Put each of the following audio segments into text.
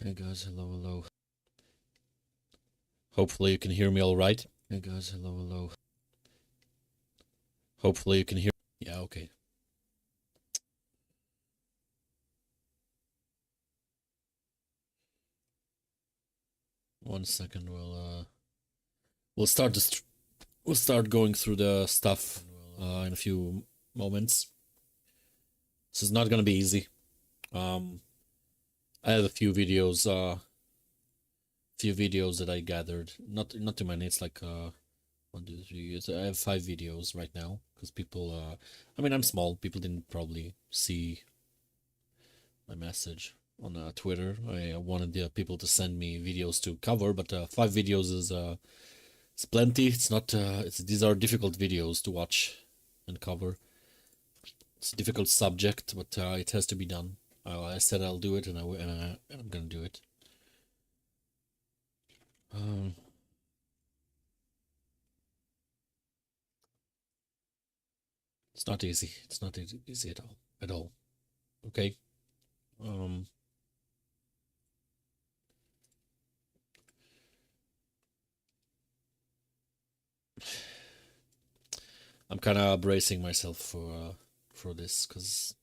Hey guys, hello, hello. Hopefully you can hear me all right. Hey guys, hello, hello. Hopefully you can hear. Yeah, okay. One second. We'll start this. We'll start going through the stuff in a few moments. This is not gonna be easy. I have a few videos. Few videos that I gathered. Not too many. It's like 1, 2, 3. I have 5 videos right now because people. I mean, I'm small. People didn't probably see my message on Twitter. I wanted the people to send me videos to cover, but 5 videos is it's plenty. It's not. These are difficult videos to watch and cover. It's a difficult subject, but it has to be done. I said I'll do it, and I'm gonna do it. Um, it's not easy. It's not easy at all. At all. Okay. Um, I'm kind of bracing myself for this because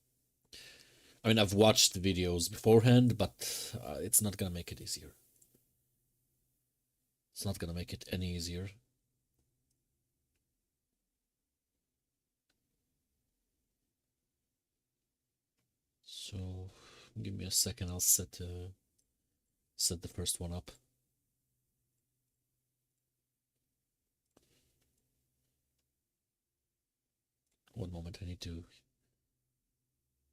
I mean I've watched the videos beforehand, but it's not gonna make it easier. It's not gonna make it any easier. So give me a second. I'll set the first one up. One moment. I need to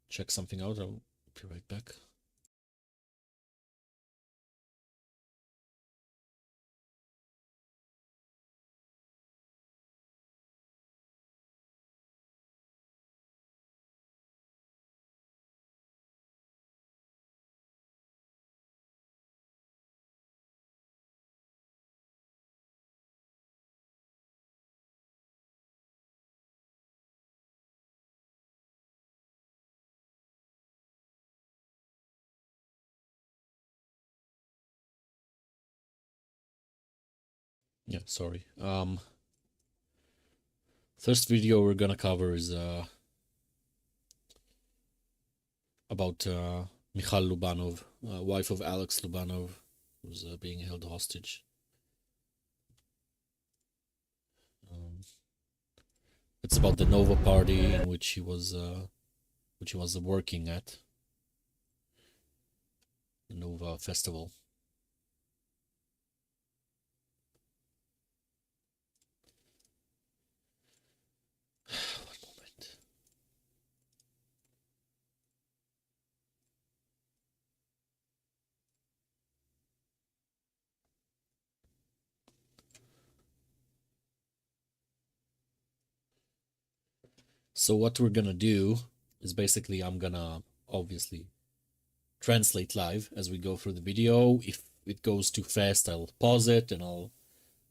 check something out. I'll be right back. Yeah, sorry. First video we're gonna cover is about Michal Lubanov, wife of Alex Lubanov, who's being held hostage. It's about the Nova party in which he was working at, the Nova festival. One moment. So what we're gonna do is basically I'm gonna obviously translate live as we go through the video. If it goes too fast, I'll pause it and I'll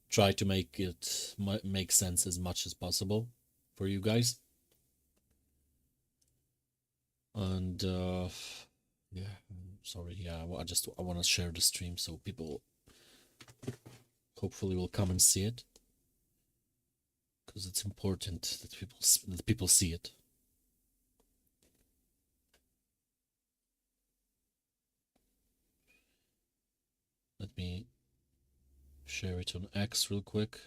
try to make it make sense as much as possible for you guys. And yeah, sorry, yeah, I want to share the stream so people hopefully will come and see it because it's important that people see it. Let me share it on X real quick.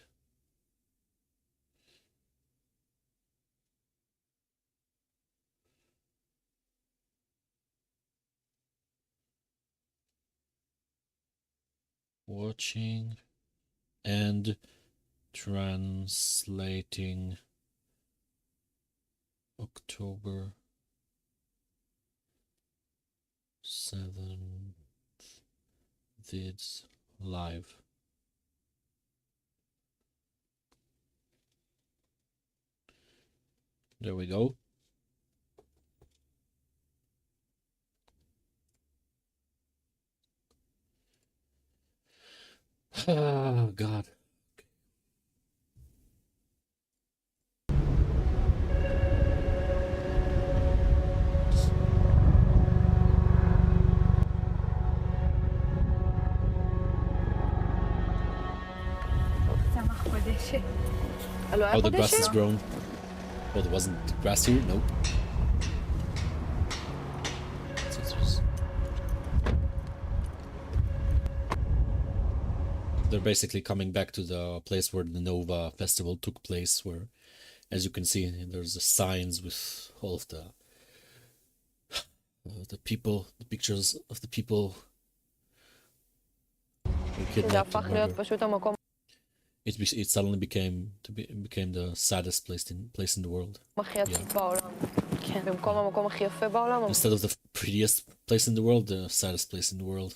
Watching and translating October 7th vids live. There we go. Oh, God. how the grass has grown. Oh, there wasn't grass here? Nope. They're basically coming back to the place where the Nova festival took place, where, as you can see, there's the signs with all of the people, the pictures of the people who kidnapped and murdered. It suddenly became the saddest place in the world. Yeah. Instead of the prettiest place in the world, the saddest place in the world.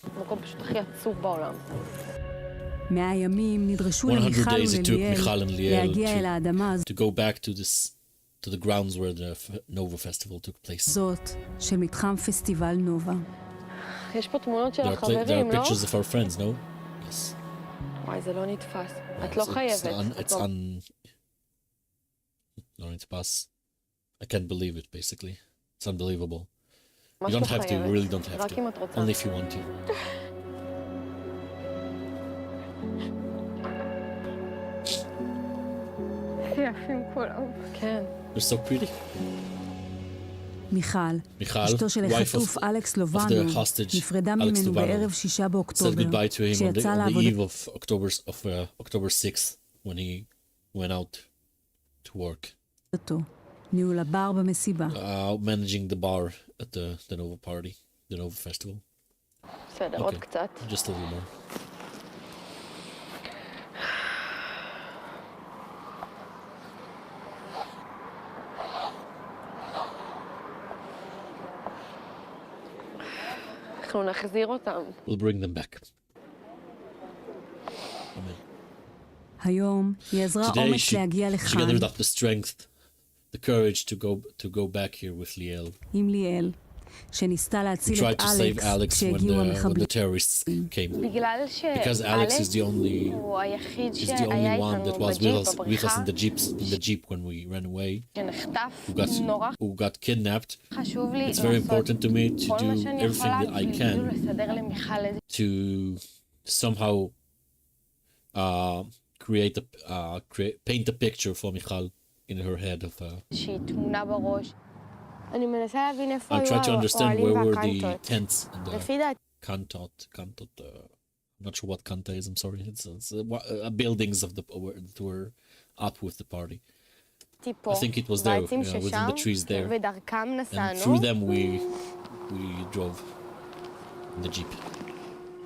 100 ימים נדרשו 100 למיכל days it took Michal and ולליאל Liel להגיע אל האדמה to go back to the grounds where the Nova festival took place. הזאת של מתחם פסטיבל נובה. יש פה תמונות של There החברים, are לא? pictures of our friends, no? Yes. וואי, זה לא נתפס. את לא חייבת. לא נתפס. I can't believe it, basically. It's unbelievable. You ממש לא don't have to, you חייבת. really don't have רק to. אם את רוצה. Only if you want to. יפים כולם. כן. They're so pretty. מיכל, מיכל, אשתו של wife החטוף of אלכס the לובנו, hostage, נפרדה Alex ממנו Lovano, בערב 6 said באוקטובר, goodbye to him on כשיצא the לעבודה. eve of October 6th when he went out to work. ניהול הבר במסיבה. Managing the bar at the Nova party, the Nova festival. בסדר, עוד קצת. Just a little more. אנחנו נחזיר אותם. We'll bring them back. היום היא עזרה Today אומץ להגיע she לכאן gathered up the strength, the courage to go back here with Liel. עם ליאל, שניסתה We להציל tried את to save אלכס Alex כשהגיעו when המחבלים. the terrorists came. בגלל Because Alex is the only הוא היחיד is the שהיה only one that איתנו was with בג'יפ us in בבריחה, the jeep when we ran away. שנחטף Who נורא got kidnapped. חשוב לי It's very לעשות important to me to כל מה do שאני everything יכולה, that I כאילו can לסדר למיכל איזה to somehow paint a picture for Michal in her head of שהיא תמונה בראש. אני מנסה להבין איפה I היו tried to understand האוהלים where were the והקנטות. tents and the לפי דעתי kantot, I'm not sure what kanta is, I'm sorry. It's buildings of that were up with the party. פה, I think it was there, בעצים within ששם, the trees there. ודרכם And נסענו. through them we drove in the jeep.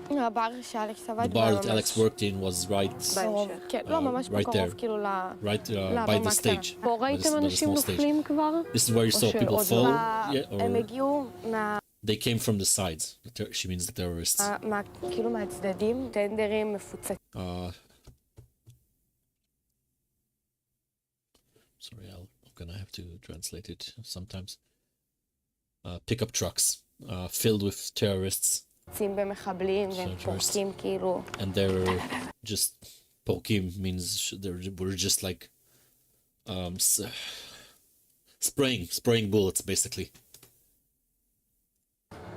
הבר שאלכס עבד The bar that Alex worked in was right כן, לא, ממש right בקרוב, there. כאילו right by לבמה the הקטנה. stage. פה ראיתם by the אנשים small stage. נופלים כבר? This is where you saw people שעוד fall. לא? Yeah, הם or הגיעו they came from the sides. She means the terrorists. כאילו מהצדדים, טנדרים מפוצצים. Sorry, I'm gonna have to translate it sometimes. Pickup trucks filled with terrorists, במחבלים והם פורקים כאילו. and they're just pokim means we're just like spraying bullets basically.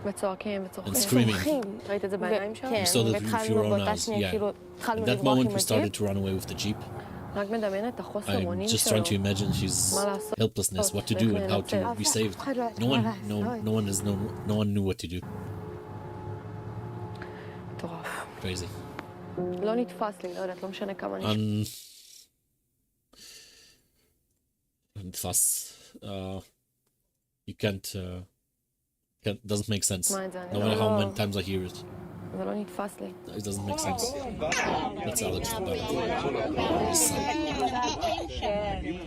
וצועקים וצוחקים. And screaming. ראית את זה בעיניים שלו? You saw that with your own eyes, yeah. התחלנו At that לברוח moment עם we started הג'יפ. to run away with the jeep. רק מדמיין את החוסר I'm אונים just trying to שלו. imagine his helplessness, what to do and how to be saved. No one knew what to do. מטורף. Crazy. לא נתפס לי, לא יודעת, לא משנה כמה אני... Fast. You can't doesn't make sense. מה את זה? No matter how many times I hear it, זה לא נתפס לי. it doesn't make sense. That's Alex Lovano.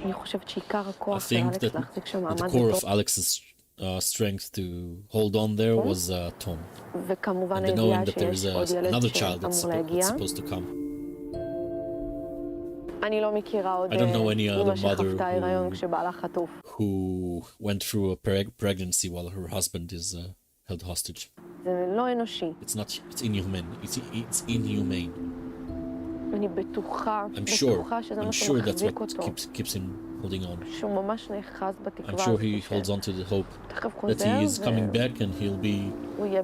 אני חושבת שעיקר I הכוח של think אלכס that להחזיק שם the מעמד core זה of Alex's strength to hold on there was Tom, וכמובן and the knowing הידיעה that there שיש is עוד ילד another child that's שאמור להגיע. supposed to come. אני לא מכירה עוד I don't know any אמא other שחוותה mother היריון כשבעלה חטוף. who went through a pregnancy while her husband is held hostage. זה לא אנושי. It's inhumane. It's inhumane. אני בטוחה שזה מה שמחזיק אותו. keeps him holding on. שהוא ממש נאחז בתקווה. I'm sure he holds on to the hope תכף that חוזר he is coming back and he'll be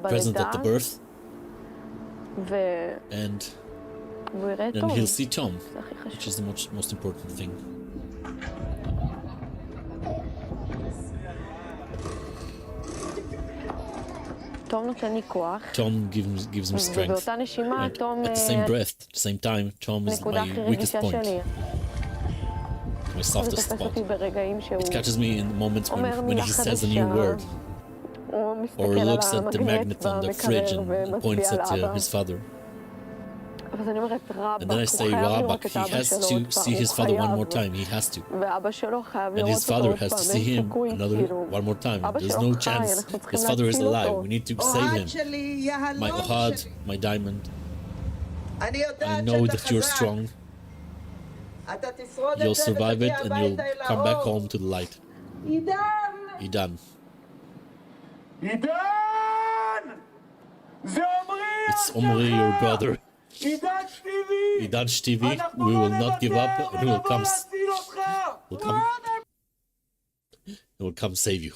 present at the birth והוא יראה and טוב. he'll see Tom, זה הכי which חשוב. is the most important thing. תום נותן לי כוח. Tom gives me strength. ובאותה נשימה, And תום... at the same breath, at the same time, Tom is נקודה my הכי weakest רגישה point, שלי. my זה softest תופס spot. אותי ברגעים שהוא It catches me in moments אומר when מילה he says a חדשה, new word, הוא or מסתכל על looks at the המגנט magnet on the fridge במקרר and points ומצביע על at אבא. his father. אז אני אומרת, And then I רבאק, הוא say, חייב לראות Rabak, את he אבא has שלו to עוד פעם, see his הוא father one more חייב. time, he has to. ואבא שלו חייב And לראות his אותו father עוד has to פעם, see אין him סיכוי, כאילו. one more time. אבא There's שלו no חי, chance. אנחנו צריכים His father is להציל alive. אותו. We need to save אוהד him. שלי, My יהלום Ohad, שלי. my diamond, אני I יודעת know שאתה that you're חזק. strong. אתה תשרוד You'll את זה survive ותגיע it and הביתה you'll אל come back האור. home to the light. עידן! Idan. עידן! זה עמרי! It's Omri, your brother. עידן שטיבי! Idan Shtivi. אנחנו We לא will not give up נוותר and we will ונבוא come, להציל אותך! we'll come save you.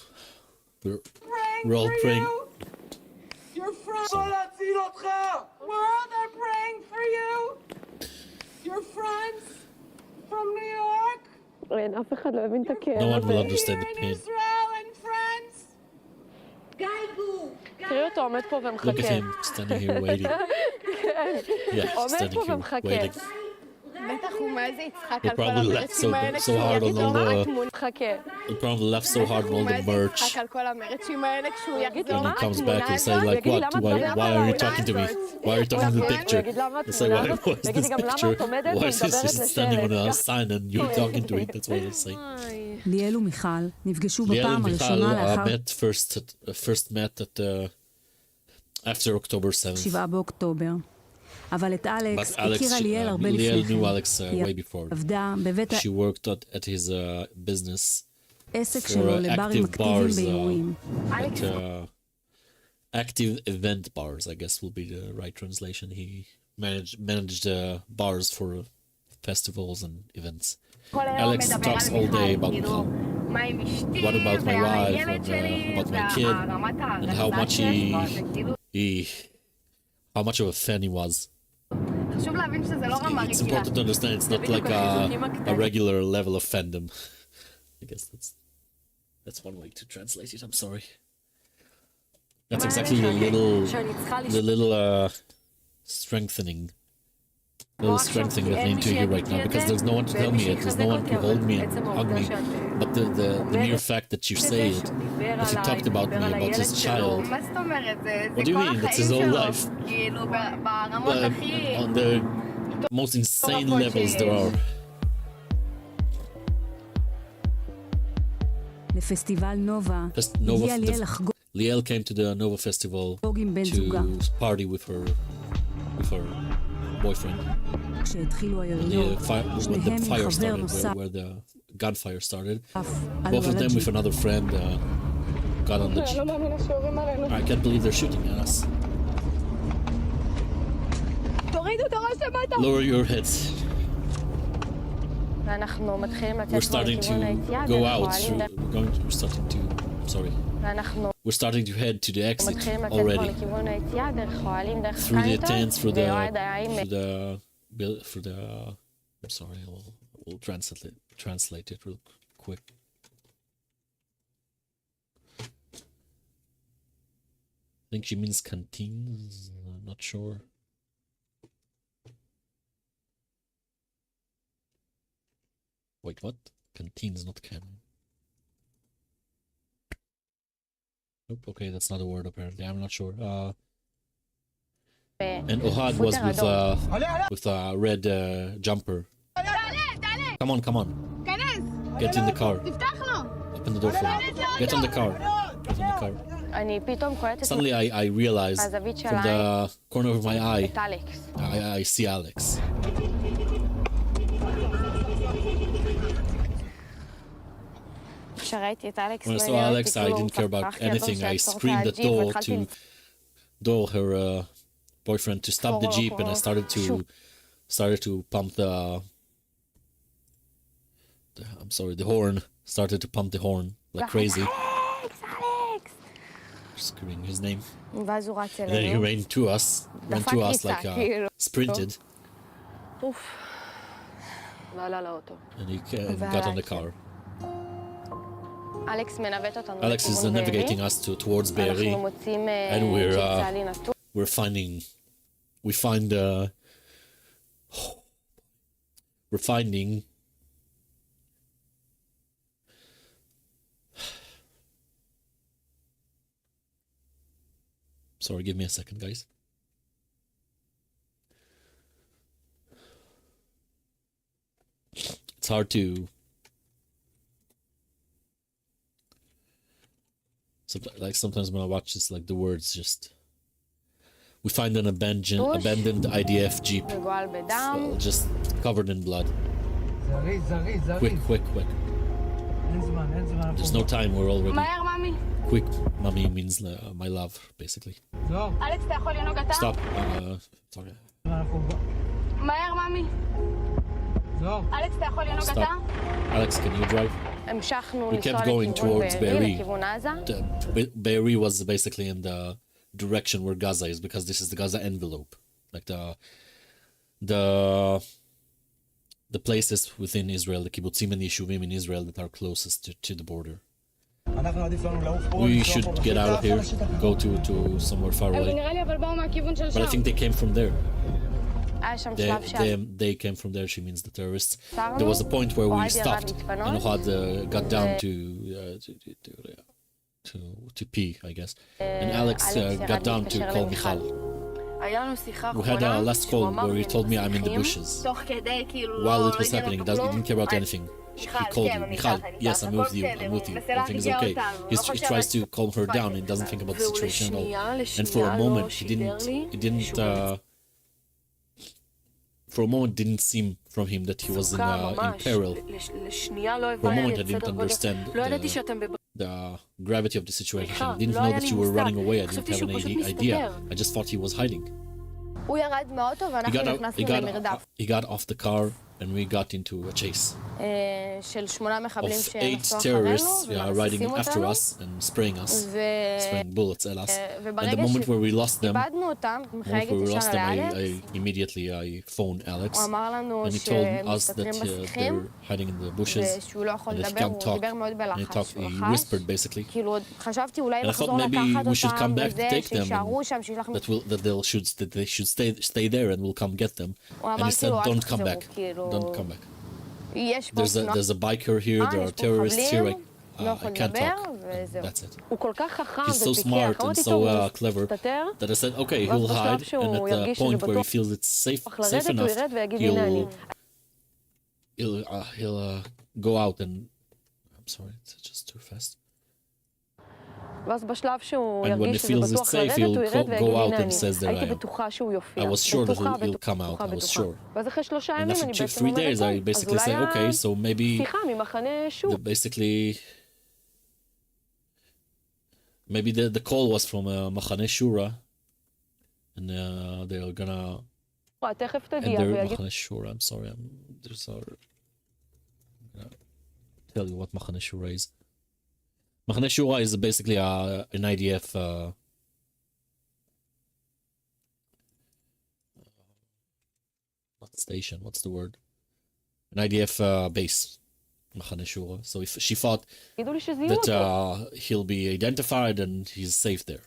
We're Praying all for praying. you. Your friends. נבוא להציל אותך! We're all there praying for you. Your friends from New York. אין, אף אחד לא הבין את הכאב No one will הזה. understand Here the in pain. Israel and friends. גייגו. תראי אותו עומד פה Look at ומחכה. him standing here waiting. Yeah, עומד standing פה here ומחכה. waiting. בטח הוא מה זה יצחק He'll על כל probably laugh המרצים so- האלה so כשהוא hard יגיד on לו all מה the- התמונה. חכה. He'll probably laugh so hard on all מה the זה merch. יצחק על כל המרצים האלה כשהוא יגיד לו When מה he comes התמונה back, he'll say הזאת? like, יגיד לי, what? למה את מדברת Why על are you התמונה talking to me? הזאת? Why are you talking to the הוא picture? יגיד למה He'll say, התמונה why הזאת? is יגיד this לי גם למה picture? את עומדת Why is this ומדברת just standing on a לשלט? sign and you're talking to it? That's what he'll say. ליאל ומיכל נפגשו Liel בפעם and Michal הראשונה לאחר first met at after October 7th. 7 באוקטובר. אבל את אלכס But Alex, הכירה ליאל הרבה Liel לפני knew כן. Alex היא way before. עבדה בבית She worked at his business העסק for שלו לברים active אקטיביים bars, באירועים. at active event bars, I guess will be the right translation. He managed bars for festivals and events. Alex talks all day about what about my wife and about my kid and how much how much of a fan he was. חשוב להבין שזה לא רמה It's רגילה. important to understand it's not like a regular level of fandom. I guess that's one way to translate it. I'm sorry. That's exactly the little strengthening that I need to hear right now, because there's no one to tell me it, there's no one to hold me and hug me. But the mere fact that you say it, that he talked about me, about his child. מה זאת אומרת? What do you mean? That's his whole life. כאילו ברמות הכי... On the most insane levels there are. לפסטיבל נובה Nova, הגיע ליאל לחגוג Liel came to the Nova Festival עם בן זוגה. to party with her boyfriend. כשהתחילו When היריות, when the שניהם fire עם חבר started, נוסף where the gunfire started, עלו both of על them with הג'יפ. another friend got on the אני לא jeep. מאמינה שיורים עלינו. I can't believe they're shooting at us. תורידו את הראש למטה. Lower your heads. ואנחנו מתחילים We're לצאת פה starting לכיוון to היציאה, go דרך out. אוהלים, We're starting to. I'm sorry. ואנחנו We're starting to head to the exit מתחילים לצאת פה already. לכיוון היציאה, דרך אוהלים, דרך Through the קייטון, tents, through ואוהד היה עם... the. I'm sorry. We'll translate it real quick. I think she means canteens. I'm not sure. Wait, what? Canteens, not cannon. Nope. Okay, that's not a word apparently. I'm not sure. And Ohad was with a red jumper. Come on, come on. Get in the car. Open the door for me. Get on the car. Get on the car. אני פתאום קולטת Suddenly I realized מהזווית של from the corner of my eye, את אלכס. I see Alex. כשראיתי את אלכס, When I לא saw עניין אותי Alex, I כלום, didn't care about פתחתי ידו anything. I שעצור את screamed at הג'יפ Dole והתחלתי her boyfriend to stop the jeep, and I started to pump the I'm sorry, the horn. Started to pump the horn like crazy, אלכס, אלכס! screaming his name. ואז הוא רץ And then he אלינו. ran to us דפק like ריצה, כאילו. sprinted. אוף. ועלה לאוטו. and he got on the car. אלכס מנווט אותנו Alex is לכיוון בארי. navigating us towards Be'eri, אנחנו מוצאים and שצה"לי נטוש. we find sorry, give me a second, guys. It's hard to sometimes when I watch this, like the words just. We find an abandoned IDF jeep, מגואל בדם. just covered in blood. זריז, זריז, זריז. Quick. אין זמן, אין זמן. There's no time. We're already. מהר, ממי. Quick, mommy means my love, basically. זור, אלכס, אתה יכול לנהוג אתה? Stop. Sorry. אנחנו... מהר, ממי. זור. אלכס, אתה יכול לנהוג אתה? Stop. Alex, can you drive? המשכנו We לנסוע kept going לכיוון towards בארי, Be'eri. לכיוון עזה. Be'eri was basically in the direction where Gaza is, because this is the Gaza envelope, like the places within Israel, the kibbutzim and the yeshuvim in Israel that are closest to the border. אנחנו עדיף לנו לעוף פה. We should get out of here, go to somewhere far away. נראה לי אבל באו מהכיוון של But שם. I think they came from there. היה שם שלב They came from there. She means the terrorists. עצרנו, There was a point where we אוהד ירד stopped, להתפנות. and Ohad got down to pee, I guess. And Alex got down to call Michal. היה לנו שיחה We had a last call where he told me I'm in the bushes. תוך כדי, כאילו, While it was happening, he didn't care about anything. He called you, Michal, yes, I'm with you, everything is okay. He tries to calm her down and doesn't think about the situation at all. And for a moment, didn't seem from him that he was in peril. For a moment, I didn't understand the gravity of the situation. I didn't know that you were running away. I didn't have any idea. I just thought he was hiding. הוא ירד מהאוטו ואנחנו נכנסנו למרדף. He got off the car and we got into a chase של 8 מחבלים of 8 שנסעו terrorists אחרינו riding ומרסיסים after אותנו. us and spraying bullets at us. And the וברגע moment where we lost them, שאיבדנו אותם, moment מחייגת where we ישר lost them, לאלכס. I phoned Alex, הוא אמר לנו and he told us that שמסתתרים בשיחים, they're hiding in the bushes ושהוא לא יכול and they לדבר, can't הוא talk. דיבר מאוד And בלחש, הוא he לחש. whispered basically כאילו חשבתי אולי And I thought לחזור maybe לקחת we should אותם come back to וזה, take them שישארו שם, שישלח... that they should stay there and we'll come get them. הוא And אמר he said, כאילו, אל don't come תחזרו, back, כאילו... don't come back. יש פה תנועה, There's a biker here, there are יש פה terrorists here, מחבלים, לא I יכול can't לדבר, talk. וזהו. That's it. הוא כל כך חכם He's so ופיקח, smart and אמרתי so טוב, הוא clever מסתתר, that I said, okay, ואז he'll בשלב hide, שהוא and at the ירגיש שזה point where he בטוח feels it's safe לרדת, הוא enough, ירד ויגיד, הנה אני. he'll go out and I'm sorry, it's just too fast. ואז בשלב שהוא And when ירגיש he שזה feels it's בטוח safe, לרדת, הוא he'll ירד go ויגיד, out הנה and אני. says that I הייתי am. בטוחה שהוא יופיע. I was sure that בטוחה, he'll come out, בטוחה, I was בטוחה. sure. ואז אחרי 3 And ימים after אני 3 בעצם אומרת, days, I טוב, אז basically אולי say, okay, so maybe שיחה ממחנה שוב. basically maybe the call was from Machane Shura, and they're gonna תכף and תגיע they're ויגיד, Machane Shura. I'm sorry, I'm gonna tell you what Machane Shura is. Machane Shura is basically an IDF not station. What's the word? An IDF base. Machane Shura. So if she thought תגידו לי שזיהו that אותו. he'll be identified and he's safe there.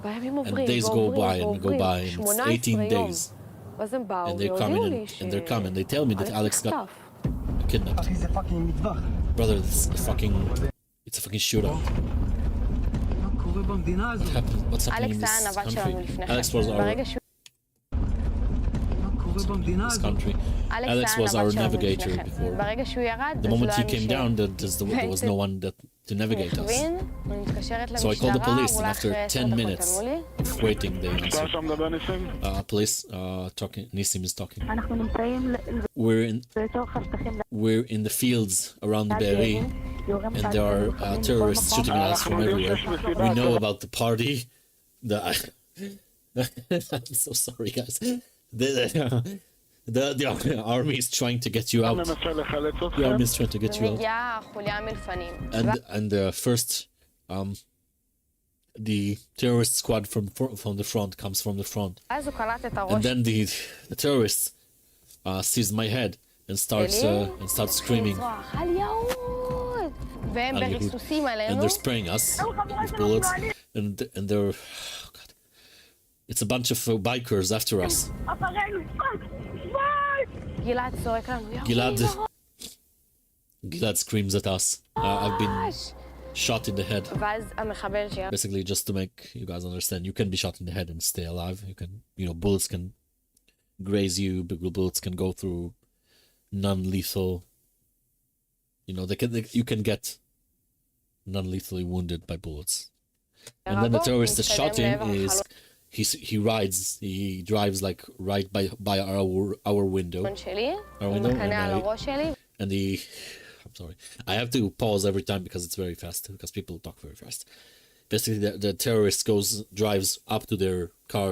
והימים And עוברים, days go by and go by, and it's 18 days. ואז הם באו And they come והודיעו in לי and they're coming. They tell me that Alex got נחטף. kidnapped. אחי, זה פאקינג מטווח. Brother, it's a fucking shootout. מה קורה במדינה הזאת? What's happening in אלכס היה this הנווט שלנו country? לפני Alex כן. was ברגע שהוא... מה קורה במדינה this הזאת? country. אלכס Alex was היה our הנווט שלנו navigator לפני כן. before. ברגע שהוא ירד, The אז moment לא he היה came down, there was no one to navigate us. הכווין, אני מתקשרת So I called the למשטרה, police, and אולי after אחרי 10 10 דקות minutes ענו לי. of waiting, they answered. שם מדבר ניסים? Police talking. Nissim is talking. אנחנו נמצאים We're in the fields around Be'eri, and there are terrorists shooting at us from everywhere. We know about the party. I'm so sorry, guys. The army is trying to get you out. The army is trying to get you out. ומגיעה חוליה מלפנים. And first, the terrorist squad from the front comes from the front, אז הוא קלט את הראש. and then the terrorists seized my head and starts screaming. לצרוח, על יהוד! והם על יהוד. בריסוסים And עלינו. they're spraying us with bullets, and they're, oh God, it's a bunch of bikers after us. גלעד צועק לנו, Gilad, יהוד! Gilad screams at us. I've been shot in the head. ואז המחבל שירד. Basically, just to make you guys understand, you can be shot in the head and stay alive. You can, bullets can graze you, bullets can go through non-lethal. You can get non-lethally wounded by bullets. And then the terrorist that shot him he drives like right by our window. שלי, Our הוא window, מקנא על הראש שלי. and I'm sorry, I have to pause every time because it's very fast, because people talk very fast. Basically, the terrorist drives up to their car,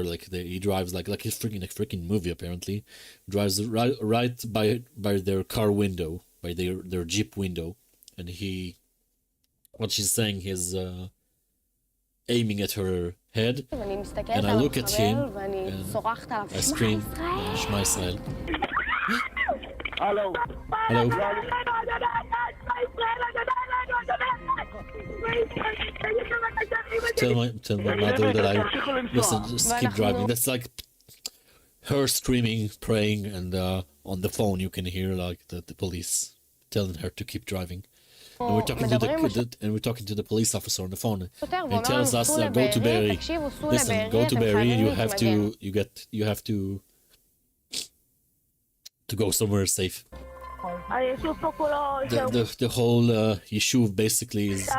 he drives like a freaking movie apparently, drives right by their car window, by their Jeep window, and what she's saying is aiming at her head, ואני מסתכלת and I על look at him המחבל ואני and צורחת עליו, I שמע scream, ישראל! Shema Israel. הלו. Hello. Tell my mother that I listen. Just keep driving. That's like her screaming, praying, and on the phone you can hear like the police telling her to keep driving. And we're talking to the police officer on the phone, and he tells us go to Barry. Listen, go to Barry. You have to go somewhere safe. The whole yeshuv basically is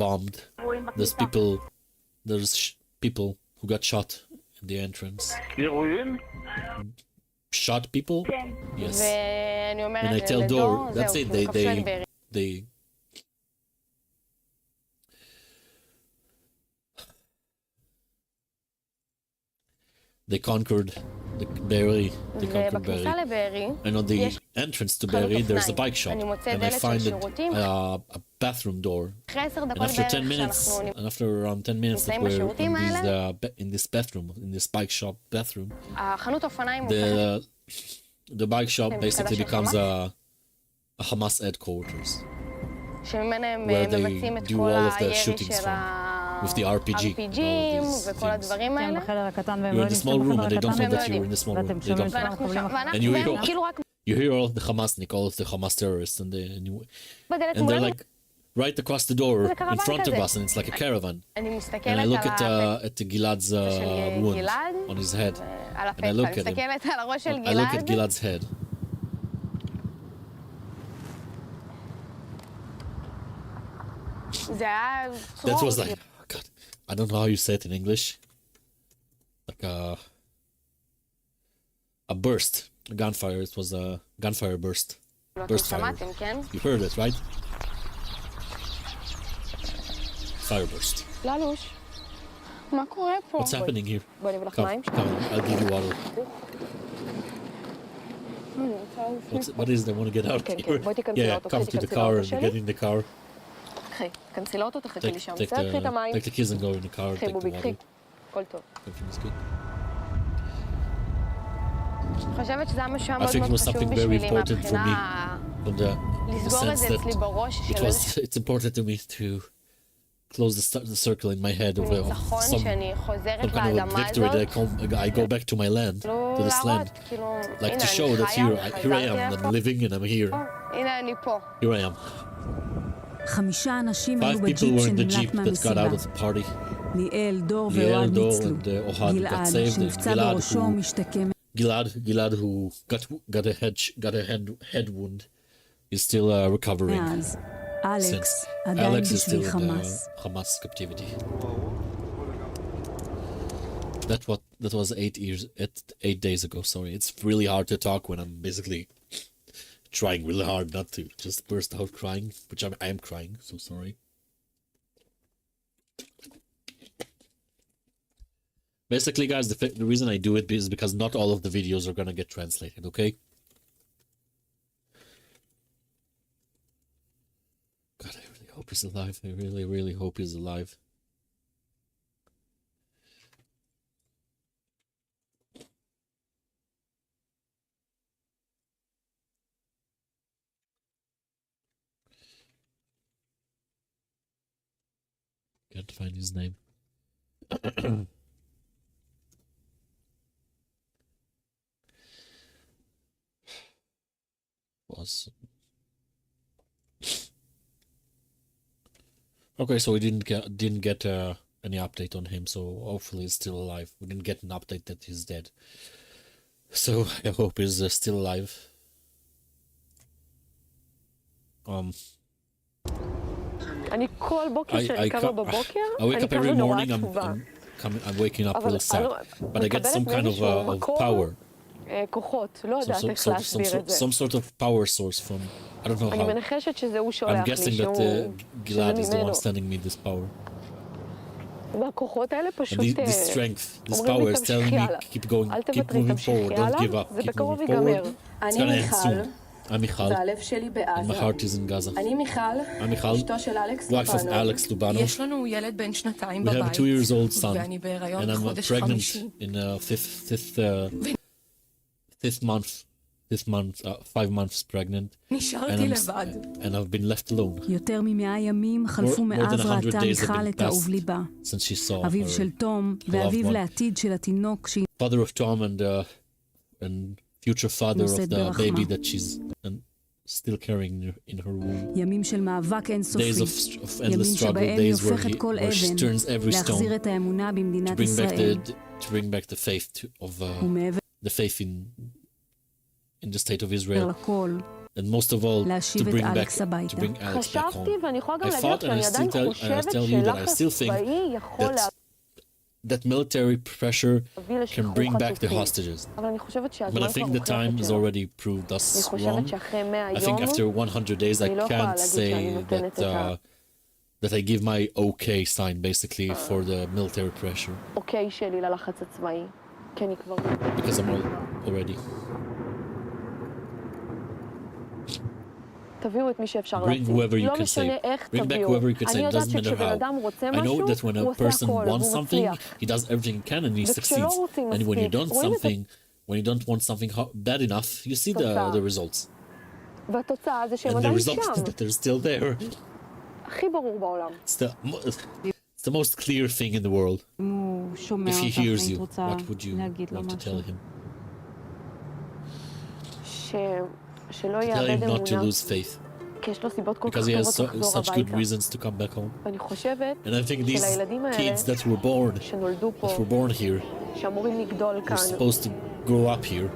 bombed. There's people who got shot in the entrance. Shot people? Yes. ואני And אומרת I tell לדור, Dor, that's זהו, it. שהוא כבשו את בארי. They conquered the Barry. They conquered ובכניסה Barry. לבארי, And on the יש entrance to חנות Barry, there's a אופניים. bike shop. אני מוצא And I דלת של find שירותים. a bathroom door. אחרי 10 And דקות after בערך 10 minutes, שאנחנו and after around 10 minutes that נמצאים we're בשירותים האלה, in this bathroom, in this bike shop bathroom, החנות אופניים הופכת the bike shop למפקדה basically של becomes חמאס. a Hamas headquarters שממנה הם where they מבצעים את do כל all of the הירי shootings של with the RPG and all ה-RPGים these וכל things. הדברים האלה. בחדר הקטן והם You're לא in the יודעים small שאתם room and they בחדר don't know הקטן. that you're in the small ואתם room. They שומעים don't know. ואנחנו שם, And you והם hear- כאילו רק You hear all of the Hamasnik, all of the Hamas terrorists, and בדלת they're מולנו. like right across the door זה in קרוון front of כזה. us, and it's like a caravan. אני And I מסתכלת look על at Gilad's של wound גלעד, on his head. על I הפצע, look אני at him. מסתכלת על הראש של I look at גלעד, Gilad's head. זה היה That צרור. was like, oh God, I don't know how you say it in English. Like a burst, a gunfire. It was a gunfire burst. אתם burst fire. שמעתם, כן? You heard it, right? Fire burst. ללוש, מה קורה פה? What's happening here? בואי נביא לך Come, מים. come, I'll give you water. What is? They want to get out כן, here. בואי תיכנסי Yeah, לאוטו, come to the תיכנסי car לאוטו and שלי. get in the car. קחי, כנסי לאוטו, תחכי לי שם. Take בסדר, קחי את המים. the keys and go in the car. קחי Take the בובי, קחי. water. הכל טוב. Everything's good. אני חושבת שזה היה משהו I מאוד think it מאוד was חשוב something very בשבילי important for me. מהבחינה From the לסגור את sense זה אצלי that בראש של איזשהו it's important to me to close the circle in my head of ניצחון some שאני חוזרת kind of a לאדמה victory הזאת. that I go back to my land, to this להראות, land, כאילו, like הנה, to show אני that חיה, here I am, חזרתי I'm living and I'm here. הנה אני פה. Here I am. 5 אנשים היו 5 people בג'יפ were in the שנמלט jeep that got מהמסיבה. out of the party. ליאל, דור ליאל, ואוהד דור ניצלו. and אוהד got גלעד, saved. שנפצע גלעד, בראשו, who- משתקם. Gilad who got a head wound is still recovering. מאז, אלכס Since עדיין Alex is בשביל still in חמאס. the Hamas captivity. That was 8 days ago. Sorry, it's really hard to talk when I'm basically trying really hard not to just burst out crying, which I am crying. So sorry. Basically, guys, the reason I do it is because not all of the videos are gonna get translated. Okay. God, I really hope he's alive. I really, really hope he's alive. Can't find his name. Was okay, so we didn't get any update on him, so hopefully he's still alive. We didn't get an update that he's dead, so I hope he's still alive. אני כל בוקר שאני קמה בבוקר, I wake אני up every קמה נורא morning. עצובה. I'm waking up really sad, but I get some מקבלת kind of מאיזשהו of מקור, power, כוחות, לא יודעת איך להסביר את זה. some sort of power source from I don't know אני how. מנחשת שזה הוא I'm שולח לי, guessing that שזה Gilad is the one ממנו. sending me this power. והכוחות האלה And פשוט this strength, this אומרים power לי is telling תמשיכי me הלאה. keep going, אל keep תוותרי, moving תמשיכי forward, don't הלאה, give up, זה keep בקרוב moving ייגמר. forward. It's אני gonna end מיכל, soon. I'm Michal, והלב שלי and בעזה. my heart is in Gaza. אני מיכל, I'm Michal, אשתו של אלכס wife of לובנוב. Alex Lubanov. יש לנו ילד בן שנתיים We have a בבית, 2-year-old son, ואני בהיריון and I'm חודש pregnant חמישי. in fifth month, 5 months pregnant, and נשארתי לבד. and I've been left alone יותר מ100 ימים חלפו More than מאז 100 ראתה days have מיכל been את אהוב passed ליבה. since she saw אביו her של תום ואביו one. לעתיד של התינוק שהיא father of Tom and future father of נושאת the ברחמה. baby that she's still carrying in her womb. ימים של מאבק Days אינסופי. of endless ימים struggle, שבהם היא days where, הופכת כל where she אבן turns every stone להחזיר את האמונה to במדינת bring back ישראל. to bring back the faith of ומעבר the faith in the state of Israel, לכל, and most of all to להשיב את bring אלכס to הביתה. bring Alex back חשבתי, home. ואני יכולה גם I להגיד לך thought, and שאני I עדיין still חושבת tell you that I שלחץ still think צבאי יכול that military pressure להביא can לשחרור bring back the חטופים. hostages. אבל אני חושבת But שהזמן I כבר think the מוכיח time את has שלו. already proved אני us wrong. חושבת שאחרי 100 I think יום, after 100 days I אני לא יכולה can't להגיד שאני say נותנת את that I give my okay sign basically for the military pressure האוקיי שלי ללחץ הצבאי, כי אני כבר... because I'm already. תביאו את מי שאפשר Bring להציל. whoever you לא can משנה save. איך Bring back תביאו. whoever you can אני save. יודעת Doesn't matter שכשבן how. אדם רוצה I know משהו, that when הוא a עושה person הכל, wants והוא something, מצליח. he does everything he can and he וכשלא succeeds. רוצים And when you מספיק, don't רואים את זה. when you don't want something bad enough, you see תוצאה. the results. והתוצאה זה שהם And the עדיין result שם. is that they're still there. הכי ברור בעולם. It's the most clear thing in the world. הוא שומע If he אותך, hears היית you, רוצה what would you להגיד לו want to משהו. tell him? שלא Tell יאבד him not to אמונה, lose faith כי יש לו סיבות כל כך because he has טובות לחזור such good הביתה. reasons to come back home. ואני חושבת And I think these שלילדים האלה, kids that were born שנולדו פה, כאן, שאמורים לגדול כאן, were supposed to grow up here.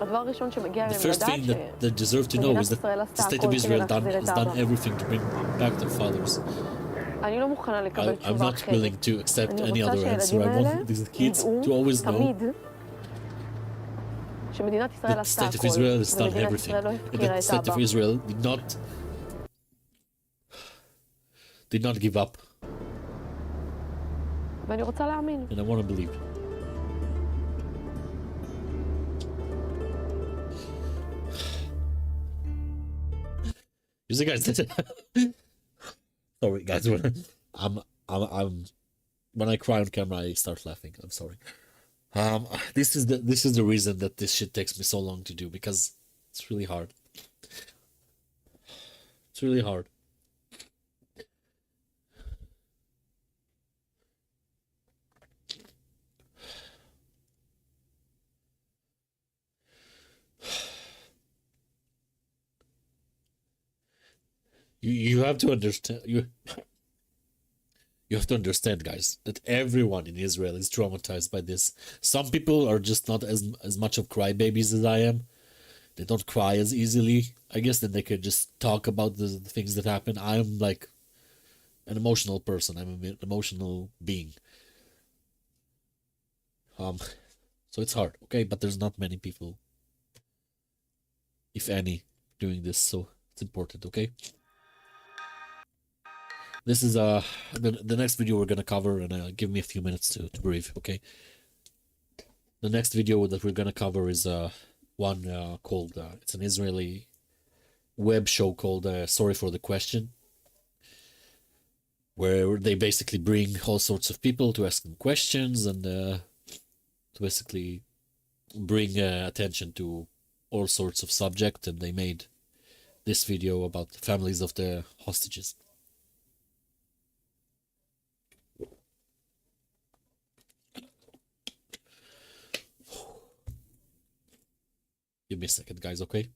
הדבר הראשון שמגיע The אליהם first לדעת thing that they deserve to know is that the state of Israel has done everything to bring back their fathers. אני לא מוכנה לקבל I'm תשובה not אחרת. willing to accept אני any רוצה other answer. שהילדים I האלה want these kids ידעו to always know תמיד שמדינת ישראל that the עשתה state of הכל, Israel has done ומדינת everything. ישראל לא And הפקירה that את the state אבא. of Israel did not give up. ואני רוצה להאמין. And I want to believe. You see, guys, sorry, guys. When I cry on camera, I start laughing. I'm sorry. This is the reason that this shit takes me so long to do, because it's really hard. It's really hard. You have to understand you have to understand, guys, that everyone in Israel is traumatized by this. Some people are just not as much of crybabies as I am. They don't cry as easily. I guess then they could just talk about the things that happen. I'm like an emotional person. I'm an emotional being. So it's hard, okay? But there's not many people, if any, doing this, so it's important, okay? This is the next video we're gonna cover, and give me a few minutes to breathe, okay? The next video that we're gonna cover is one called it's an Israeli web show called Sorry for the Question, where they basically bring all sorts of people to ask them questions and to basically bring attention to all sorts of subjects, and they made this video about the families of the hostages. Give me a second, guys, okay?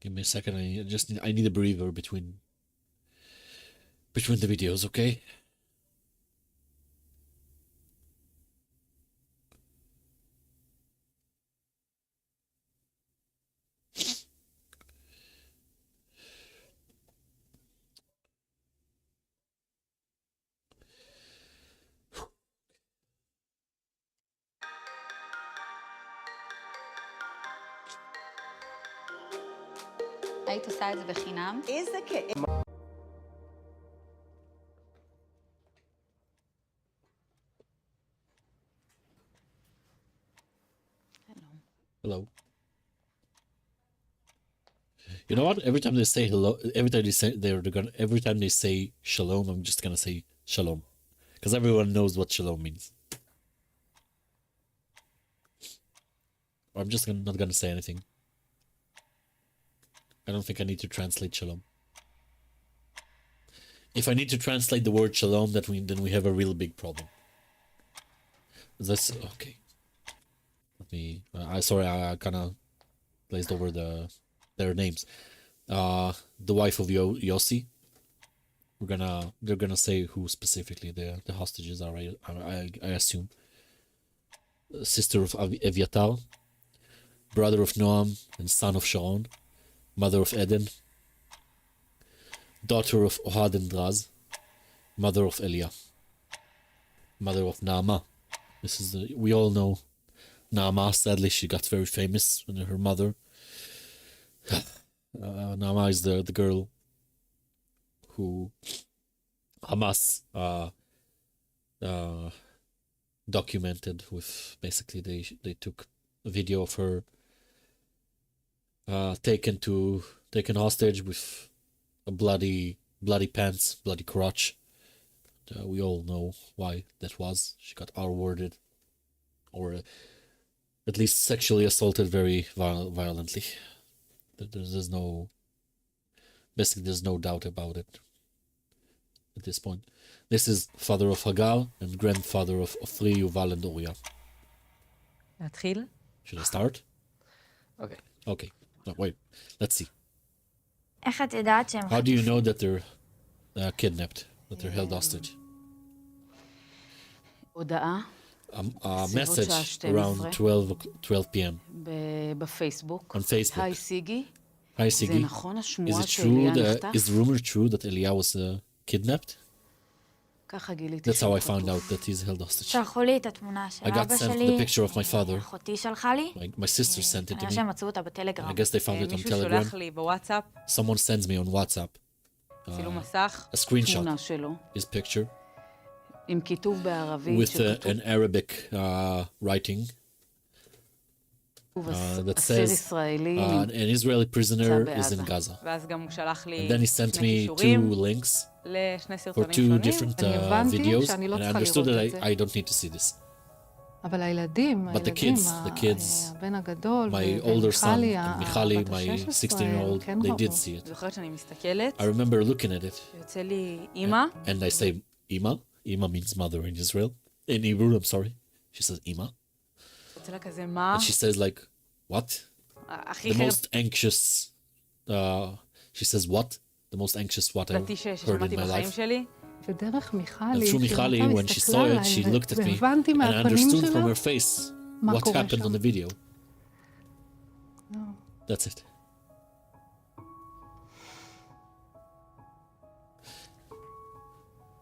Give me a second. I need a breather between the videos, okay? היית עושה את זה בחינם? איזה כאב. Hello. You know what? Every time they say hello, every time they say shalom, I'm just gonna say shalom, because everyone knows what shalom means. I'm just not gonna say anything. I don't think I need to translate shalom. If I need to translate the word shalom, then we have a real big problem. That's okay. Let me. Sorry, I kind of glazed over their names. The wife of Yossi. They're gonna say who specifically the hostages are. I assume. Sister of Eviatar, brother of Noam and son of Sharon, mother of Eden, daughter of Ohad and Draz, mother of Elia, mother of Naama. This is we all know Naama. Sadly, she got very famous when her mother. Naama is the girl who Hamas documented with. Basically, they took a video of her taken hostage with a bloody pants, bloody crotch. We all know why that was. She got R-worded, or at least sexually assaulted very violently. There's no doubt about it at this point. This is father of Hagar and grandfather of Ofri, Yuval, and Uriah. להתחיל? Should I start? אוקיי. Okay. No, wait. Let's see. איך את יודעת שהם How do you know that they're kidnapped, that they're held hostage? הודעה A בסביבות message שעה around 12 p.m. בפייסבוק. on Facebook. היי סיגי, Hi, זה Siggy. נכון Is השמועה it true שאליה that נחטף? is the rumor true that Elia was kidnapped? ככה גיליתי That's how I שהוא found out חטוף. that he's held hostage. שלחו לי את התמונה של I got אבא sent שלי, the picture of my father. אחותי שלחה לי, My sister sent it to כנראה me. שהם מצאו אותה I בטלגרם. guess they found it on מישהו Telegram. שולח לי בוואטסאפ Someone sends me on WhatsApp צילום מסך, a screenshot, תמונה שלו, his picture, עם כיתוב בערבית with שכתוב an Arabic writing that אסיר says ישראלי an Israeli prisoner is in בעזה. Gaza. ואז גם הוא שלח לי And then he sent שני me two קישורים links לשני for סרטונים two שונים. different אני הבנתי videos, שאני לא and I צריכה understood לראות that את זה. I don't need to see this. אבל הילדים, But the kids, הבן הגדול my older son ומיכלי, and Michali, הבת my ה-16, 16-year-old, כן they ראו. did see it. זוכרת שאני מסתכלת, I remember looking at it, ויוצא לי אמא, and I say, Ima. Ima means mother in Israel. In Hebrew, I'm sorry. She says, Ima. יוצא לה כזה מה, And she says, like, what? הכי The most anxious, she says, what? The most anxious what I've חרדתי heard ששמעתי in my בחיים ליfe. שלי, ודרך And מיכלי, through Michali, when she saw it, she looked at me, והבנתי and I מהפנים understood from שלה her face מה what קורה happened שם. on the video. לא. That's it.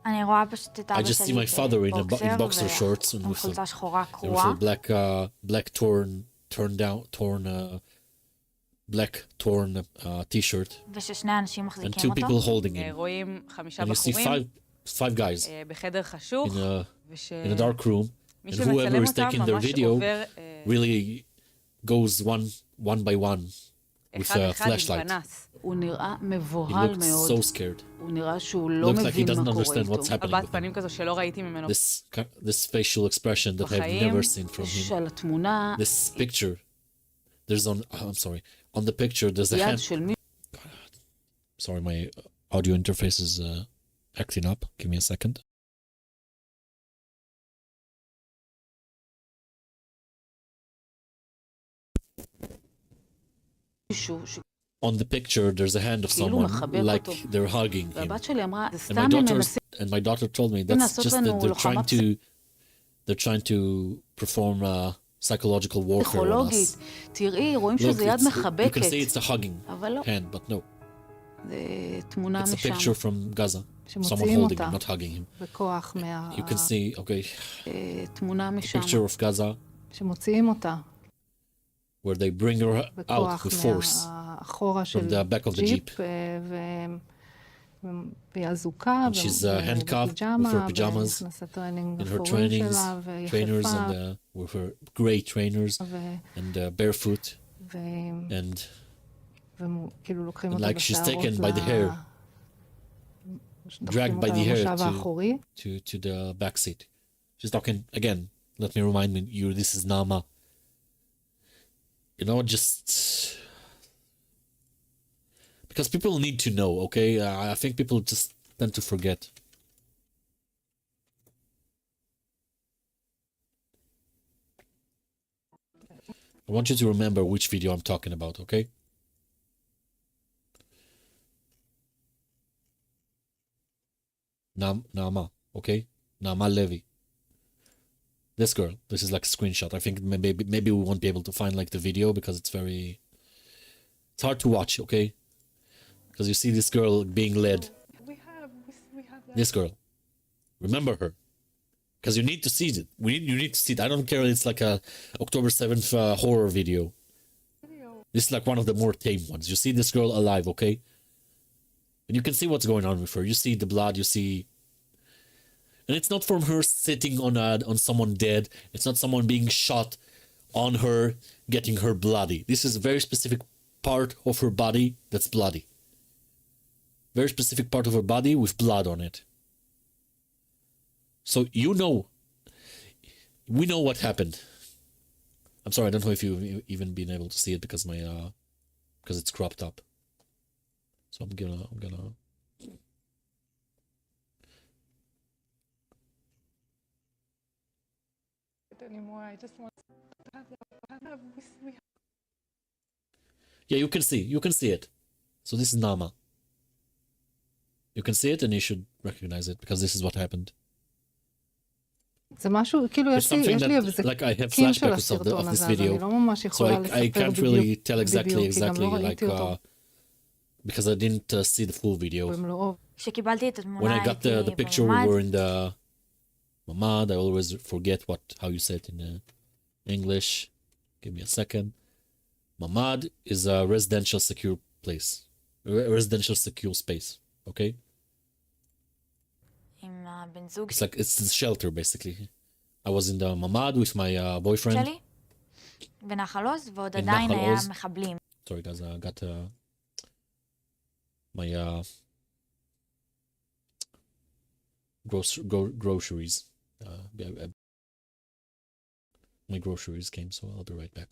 אני רואה פשוט את I אבא just see שלי my father in boxer בבוקסר shorts and ועם with חולצה שחורה with קרועה, a black torn t-shirt, וששני אנשים and מחזיקים two אותו. people holding him. רואים 5 And you see בחורים five guys בחדר חשוך, in a dark room, ומי and שמצלם whoever is אותם taking their ממש video עובר really goes one by one with אחד a אחד עם flashlight. פנס. הוא נראה He מבוהל looked מאוד. so scared. הוא נראה שהוא לא Looked like he מבין doesn't מה קורה understand איתו. what's happening הבת with פנים him. כזו שלא ראיתי ממנו This facial expression that I've בחיים. never seen from him. שעל התמונה, This picture, there's I'm sorry. On the picture, there's a יד hand. של מי... Sorry, my audio interface is acting up. Give me a second. מישהו On the picture, there's a hand of כאילו someone מחבק like אותו. they're hugging him. והבת שלי אמרה, זה And סתם my הם daughter מנסים told me that's לעשות just לנו that לוחמה they're trying to perform psychological warfare on פסיכולוגית. us. תראי, רואים Look, שזה יד you can מחבקת. see it's a hugging אבל לא, hand, but no, זה תמונה it's a משם. picture from Gaza. Someone שמוציאים holding אותה him, not hugging him. בכוח מה... You can see, okay, תמונה משם. picture of Gaza שמוציאים אותה where they bring her out בכוח with force מהאחורה from של the back of the ג'יפ, jeep. והיא אזוקה, And she's handcuffed with her pajamas, ונכנסת טרנינג in her אפורים trainings, שלה, trainers, ויחפה, and with her gray trainers and barefoot, and וכאילו לוקחים and אותה like she's בשערות taken by the hair, דוחפים dragged by אותה the hair למושב האחורי. to the back seat. She's talking again. Let me remind you, this is Nama. You know, just because people need to know. Okay, I think people just tend to forget. I want you to remember which video I'm talking about. Okay. Nama, okay? Nama Levi. This girl. This is like a screenshot. I think maybe we won't be able to find like the video because it's hard to watch, okay? Because you see this girl being led. This girl. Remember her. Because you need to see it. You need to see it. I don't care if it's like a October 7th horror video. This is like one of the more tame ones. You see this girl alive, okay? And you can see what's going on with her. You see the blood, you see... And it's not from her sitting on someone dead. It's not someone being shot on her, getting her bloody. This is a very specific part of her body that's bloody. Very specific part of her body with blood on it. So you know, we know what happened. I'm sorry, I don't know if you've even been able to see it because because it's cropped up. So I'm gonna anymore. I just want to have Yeah, you can see it. So this is Nama. You can see it and you should recognize it because this is what happened. זה משהו, כאילו It's יש לי something איזה that, like I have קין של flashbacks of הסרטון this הזה, אז video, אני לא ממש so יכולה I לספר can't really tell בדיוק, exactly כי גם לא like ראיתי אותו because I didn't see the full video. במלואו. כשקיבלתי את When התמונה I got הייתי the picture, we בממ"ד. were in the Mamad. I always forget how you say it in English. Give me a second. Mamad is a residential secure place, residential secure space. Okay, עם הבן זוג it's a shelter basically. I was in the Mamad with my boyfriend. שלי, בנחל עוז, ועוד בנחל עדיין היה עוז. מחבלים. Sorry guys, I got my groceries. My groceries came, so I'll be right back.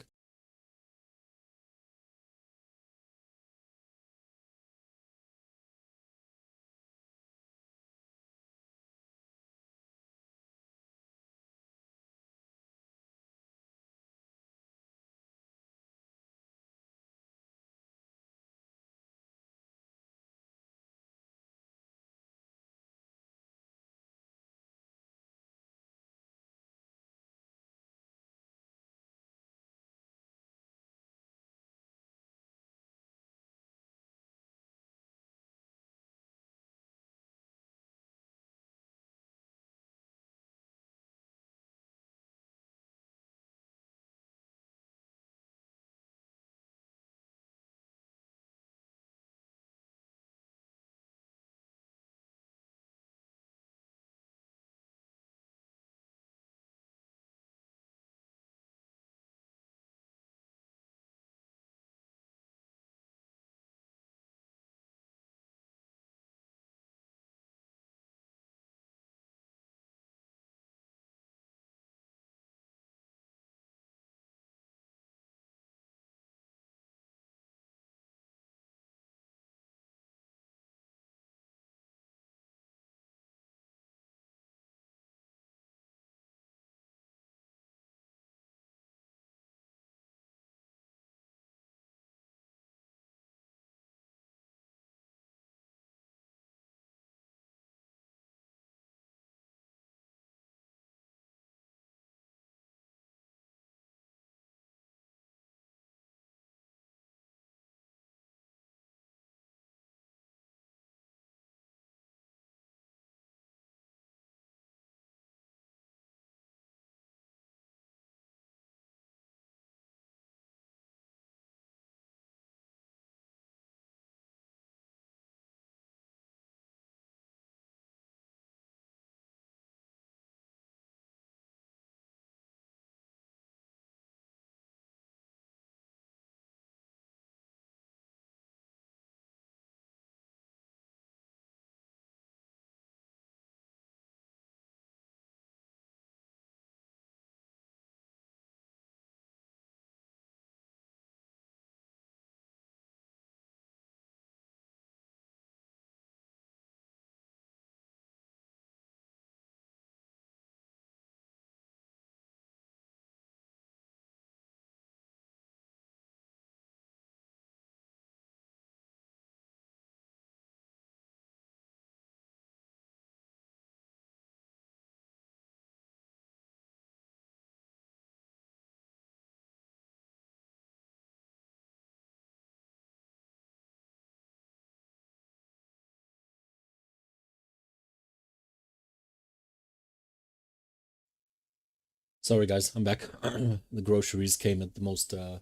Sorry guys, I'm back. The groceries came at the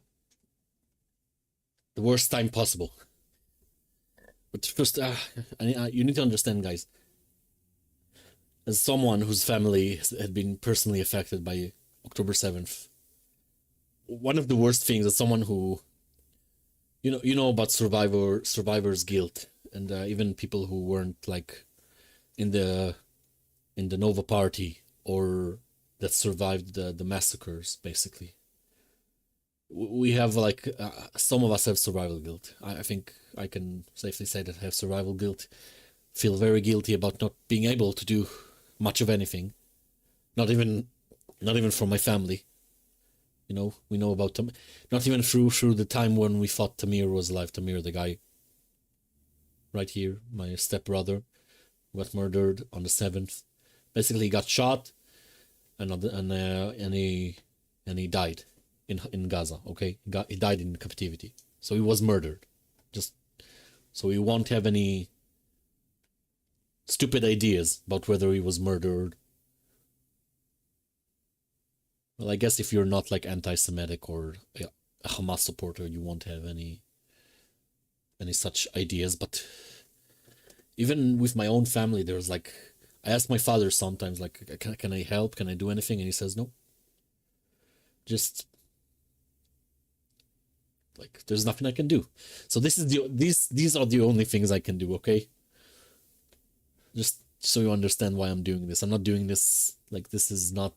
worst time possible. But first, you need to understand, guys. As someone whose family had been personally affected by October 7th, one of the worst things is someone who, you know about survivor's guilt, and even people who weren't like in the Nova Party or that survived the massacres, basically. We have like some of us have survival guilt. I think I can safely say that I have survival guilt. Feel very guilty about not being able to do much of anything. Not even from my family. You know, we know about them. Not even through the time when we thought Tamir was alive. Tamir, the guy right here, my stepbrother, got murdered on the 7th. Basically, he got shot, and he died in Gaza. Okay, he died in captivity. So he was murdered. Just so we won't have any stupid ideas about whether he was murdered. Well, I guess if you're not like anti-Semitic or a Hamas supporter, you won't have any such ideas. But even with my own family, there's like, I ask my father sometimes, like, can I help? Can I do anything? And he says, no. Just like, there's nothing I can do. So these are the only things I can do. Okay. Just so you understand why I'm doing this. I'm not doing this like this is not.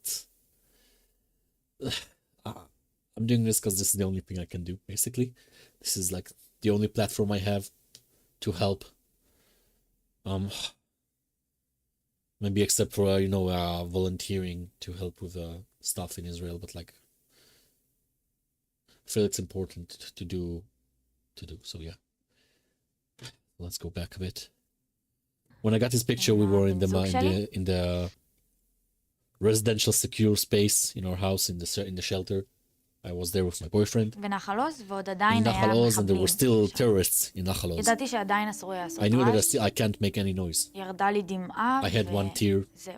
I'm doing this because this is the only thing I can do. Basically, this is like the only platform I have to help. Maybe except for volunteering to help with stuff in Israel, but like I feel it's important to do. So yeah, let's go back a bit. When I got this picture, we were in the residential secure space in our house in the shelter. I was there with my boyfriend. ונחל עוז, ועוד In עדיין היה Nahal Oz, and there מחבלים. were still terrorists in Nahal Oz. ידעתי שעדיין אסור היה לעשות I knew that רעש. I can't make any noise. ירדה לי דמעה, I had one tear, וזהו.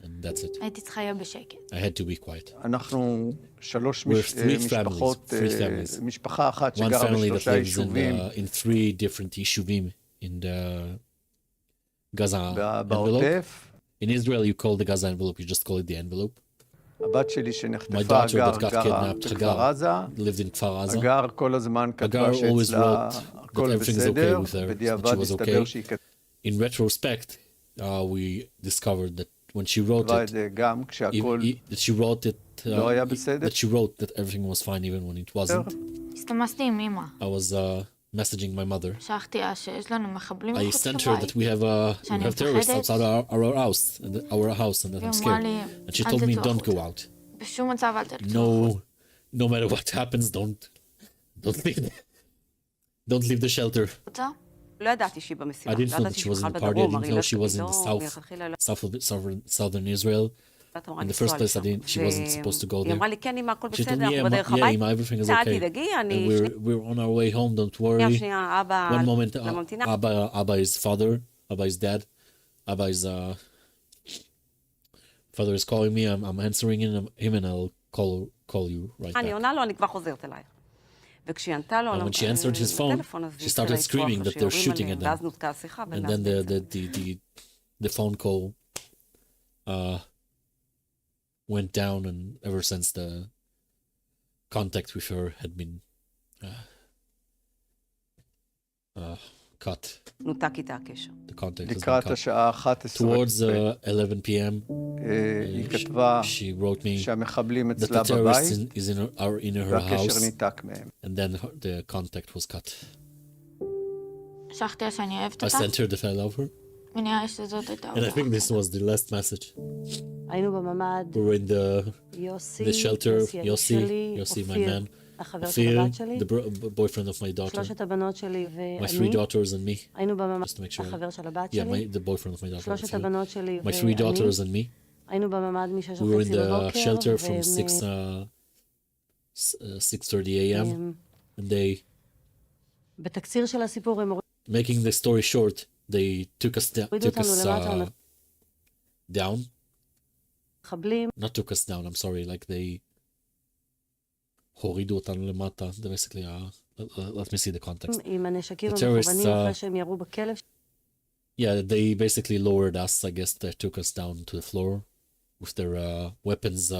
and that's it. הייתי צריכה להיות בשקט. I had to be quiet. אנחנו שלוש We're three משפחות, families. משפחה אחת One שגרה family that בשלושה lives יישובים in 3 different yishuvim in the Gaza envelope. בעוטף. In Israel, you call the Gaza envelope, you just call it the envelope. הבת שלי My שנחטפה daughter גרה that got kidnapped, בכפר Hagar, עזה. lived in Kfar Aza. הגר כל הזמן כתבה Hagar always שאצלה wrote that הכל everything's okay בסדר, with her, that בדיעבד she was הסתבר okay. שהיא In retrospect, we discovered that when she wrote כתבה it, את זה גם כשהכל that she wrote it, לא היה בסדר. that she wrote that everything was fine even when it wasn't. הסתמסתי עם אמא. I was messaging my mother. שלחתי לה שיש לנו מחבלים I מחוץ sent her לבית. that we have terrorists outside our house, and that I'm scared. And she told me, don't go out. בשום מצב אל תצאו. No matter what happens, don't leave the shelter. החוצה. לא ידעתי שהיא במסיבה. I didn't know that she was in the party. I didn't know she was in the southern Israel. In the first place, she wasn't supposed to go היא there. אמרה לי, כן, אמא, הכל She told בסדר, me, אנחנו בדרך yeah, הבית. Ima, everything is אל okay. תדאגי, And אני... we're on our way home, don't worry. שנייה, אבא... One moment, לממתינה. Abba is father, Abba is dad, Abba is father is calling me. I'm answering him, and I'll call you right אני back. עונה לו, אני כבר חוזרת אלייך. וכשהיא ענתה לו And when she answered his phone, לטלפון, אז she היא started התחילה לצרוח screaming לו that they're שיורים shooting עליהם, at them. ואז נותקה השיחה, And ומאז then בעצם. the phone call went down, and ever since the contact with her had been cut. נותק איתה הקשר. The contact has been לקראת cut. השעה 11 Towards 11 p.m. היא כתבה she wrote me שהמחבלים that אצלה the terrorists בבית are in her והקשר house, ניתק מהם. and then the contact was cut. שלחתי לה שאני אוהבת I אותה. sent her that I love her, ונראה לי שזאת הייתה and I think this was the last message. היינו בממ"ד, We were in the יוסי, shelter, האיש שלי, Yossi, my אופיר, man, החבר של Phil, הבת שלי, the boyfriend of my daughter, שלושת הבנות שלי my 3 ואני, daughters and me. היינו בממ"ד, Just to make sure. החבר של הבת Yeah, שלי, the boyfriend of my daughter, שלושת Phil. הבנות שלי My 3 ואני, daughters and me. היינו בממ"ד מ-6:30 We were in the בבוקר, shelter from 6:30 a.m. and they, בתקציר של הסיפור הם making the story short, they took us הורידו אותנו למטה, down. מחבלים not took us down, I'm sorry, like they הורידו אותנו למטה. זה basically, let me see the context. עם הנשקים The terrorists, המכוונים אחרי שהם ירו בכלב. Yeah, they basically lowered us, I guess they took us down to the floor with their weapons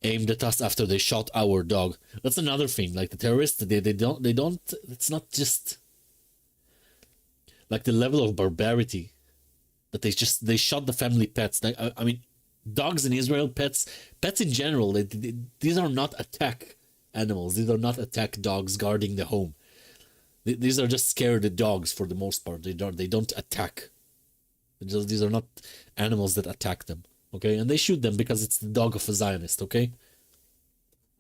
aimed at us after they shot our dog. That's another thing, like the terrorists, they don't, it's not just like the level of barbarity that they shot the family pets. I mean, dogs in Israel, pets in general, these are not attack animals. These are not attack dogs guarding the home. These are just scared dogs for the most part. They don't attack. These are not animals that attack them. Okay, and they shoot them because it's the dog of a Zionist. Okay,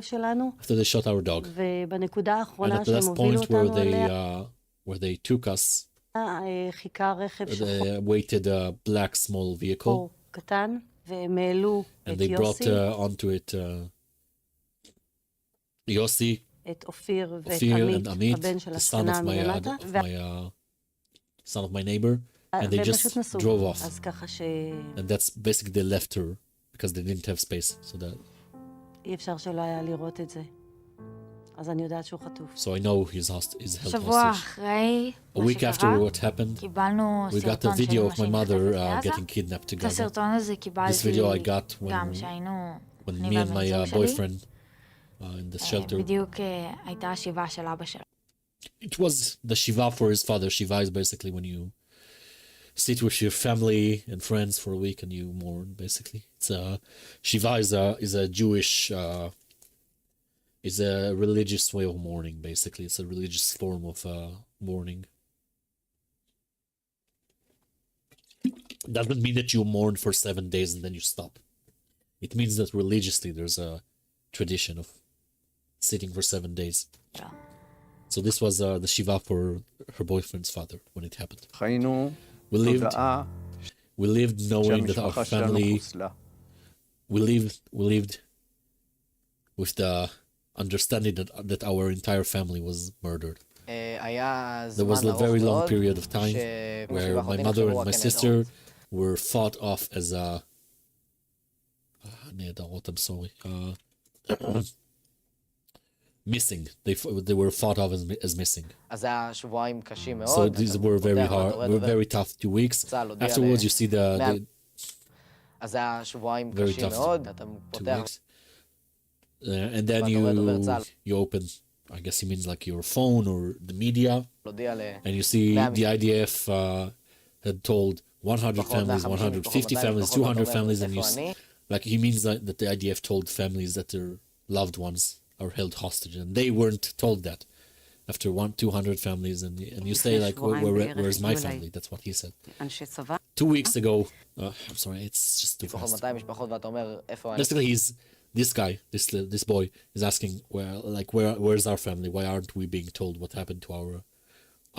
שלנו, after they shot our dog, ובנקודה and האחרונה at the שהם last הובילו point where אותנו אליה, where they took us, חיכה רכב שחור waited a black small vehicle, קטן, והם העלו and את they brought יוסי, onto it Yossi, את אופיר ואת Ophir and עמית, Amit, הבן של the son השכנה of מלמטה, son of my neighbor, and they והם just פשוט נסעו. drove off. אז ככה And that's basically they left her because they didn't have space. So שאי אפשר שלא היה לראות את זה. אז אני יודעת שהוא חטוף. so I know he's held שבוע hostage. אחרי A מה week after שקרה, what happened, קיבלנו we got a סרטון של video אמא of my שלי mother נחטפת לעזה. getting kidnapped את together. הסרטון הזה This קיבלתי video I got גם when שהיינו me אני and my והבן זוג שלי. boyfriend in the shelter. בדיוק הייתה השבעה של אבא שלו. It was the shiva for his father. Shiva is basically when you sit with your family and friends for a week and you mourn. Basically, it's shiva is a Jewish is a religious way of mourning. Basically, it's a religious form of mourning. Doesn't mean that you mourn for 7 days and then you stop. It means that religiously there's a tradition of sitting for 7 days. Yeah. So this was the shiva for her boyfriend's father when it happened. חיינו We lived תודעה knowing that our שהמשפחה שלנו family, חוסלה. we lived with the understanding that our entire family was murdered. There was a very long period of time where my mother and my sister were fought off as a I'm sorry. Missing. They were fought off as missing. So these were very hard, were very tough 2 weeks. Afterwards, you see the very tough 2 weeks. And then you open, I guess he means like your phone or the media, and you see the IDF had told 100 families, 150 families, 200 families, and like he means that the IDF told families that their loved ones are held hostage, and they weren't told that. After 200 families, and you say like, where's my family? That's what he said. 2 weeks ago, I'm sorry, it's just too fast. Basically, this guy, this boy, is asking, where's our family? Why aren't we being told what happened to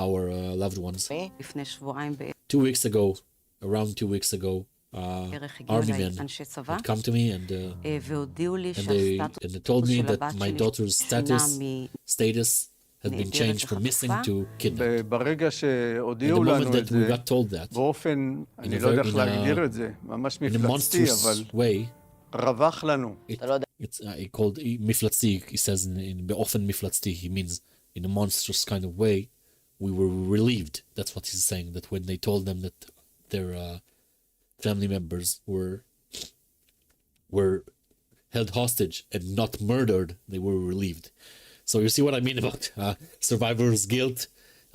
our loved ones? 2 weeks ago, around 2 weeks ago, army men had come to me and they told me that my daughter's status had been changed from missing to kidnapped. ברגע And the שהודיעו moment לנו את that we זה, got told that, באופן, אני לא יודע איך להגדיר את זה, ממש in a מפלצתי, אבל monstrous way, רווח לנו. it's he called miflatzi. He says in באופן מפלצתי, he means in a monstrous kind of way, we were relieved. That's what he's saying, that when they told them that their family members were held hostage and not murdered, they were relieved. So you see what I mean about survivor's guilt?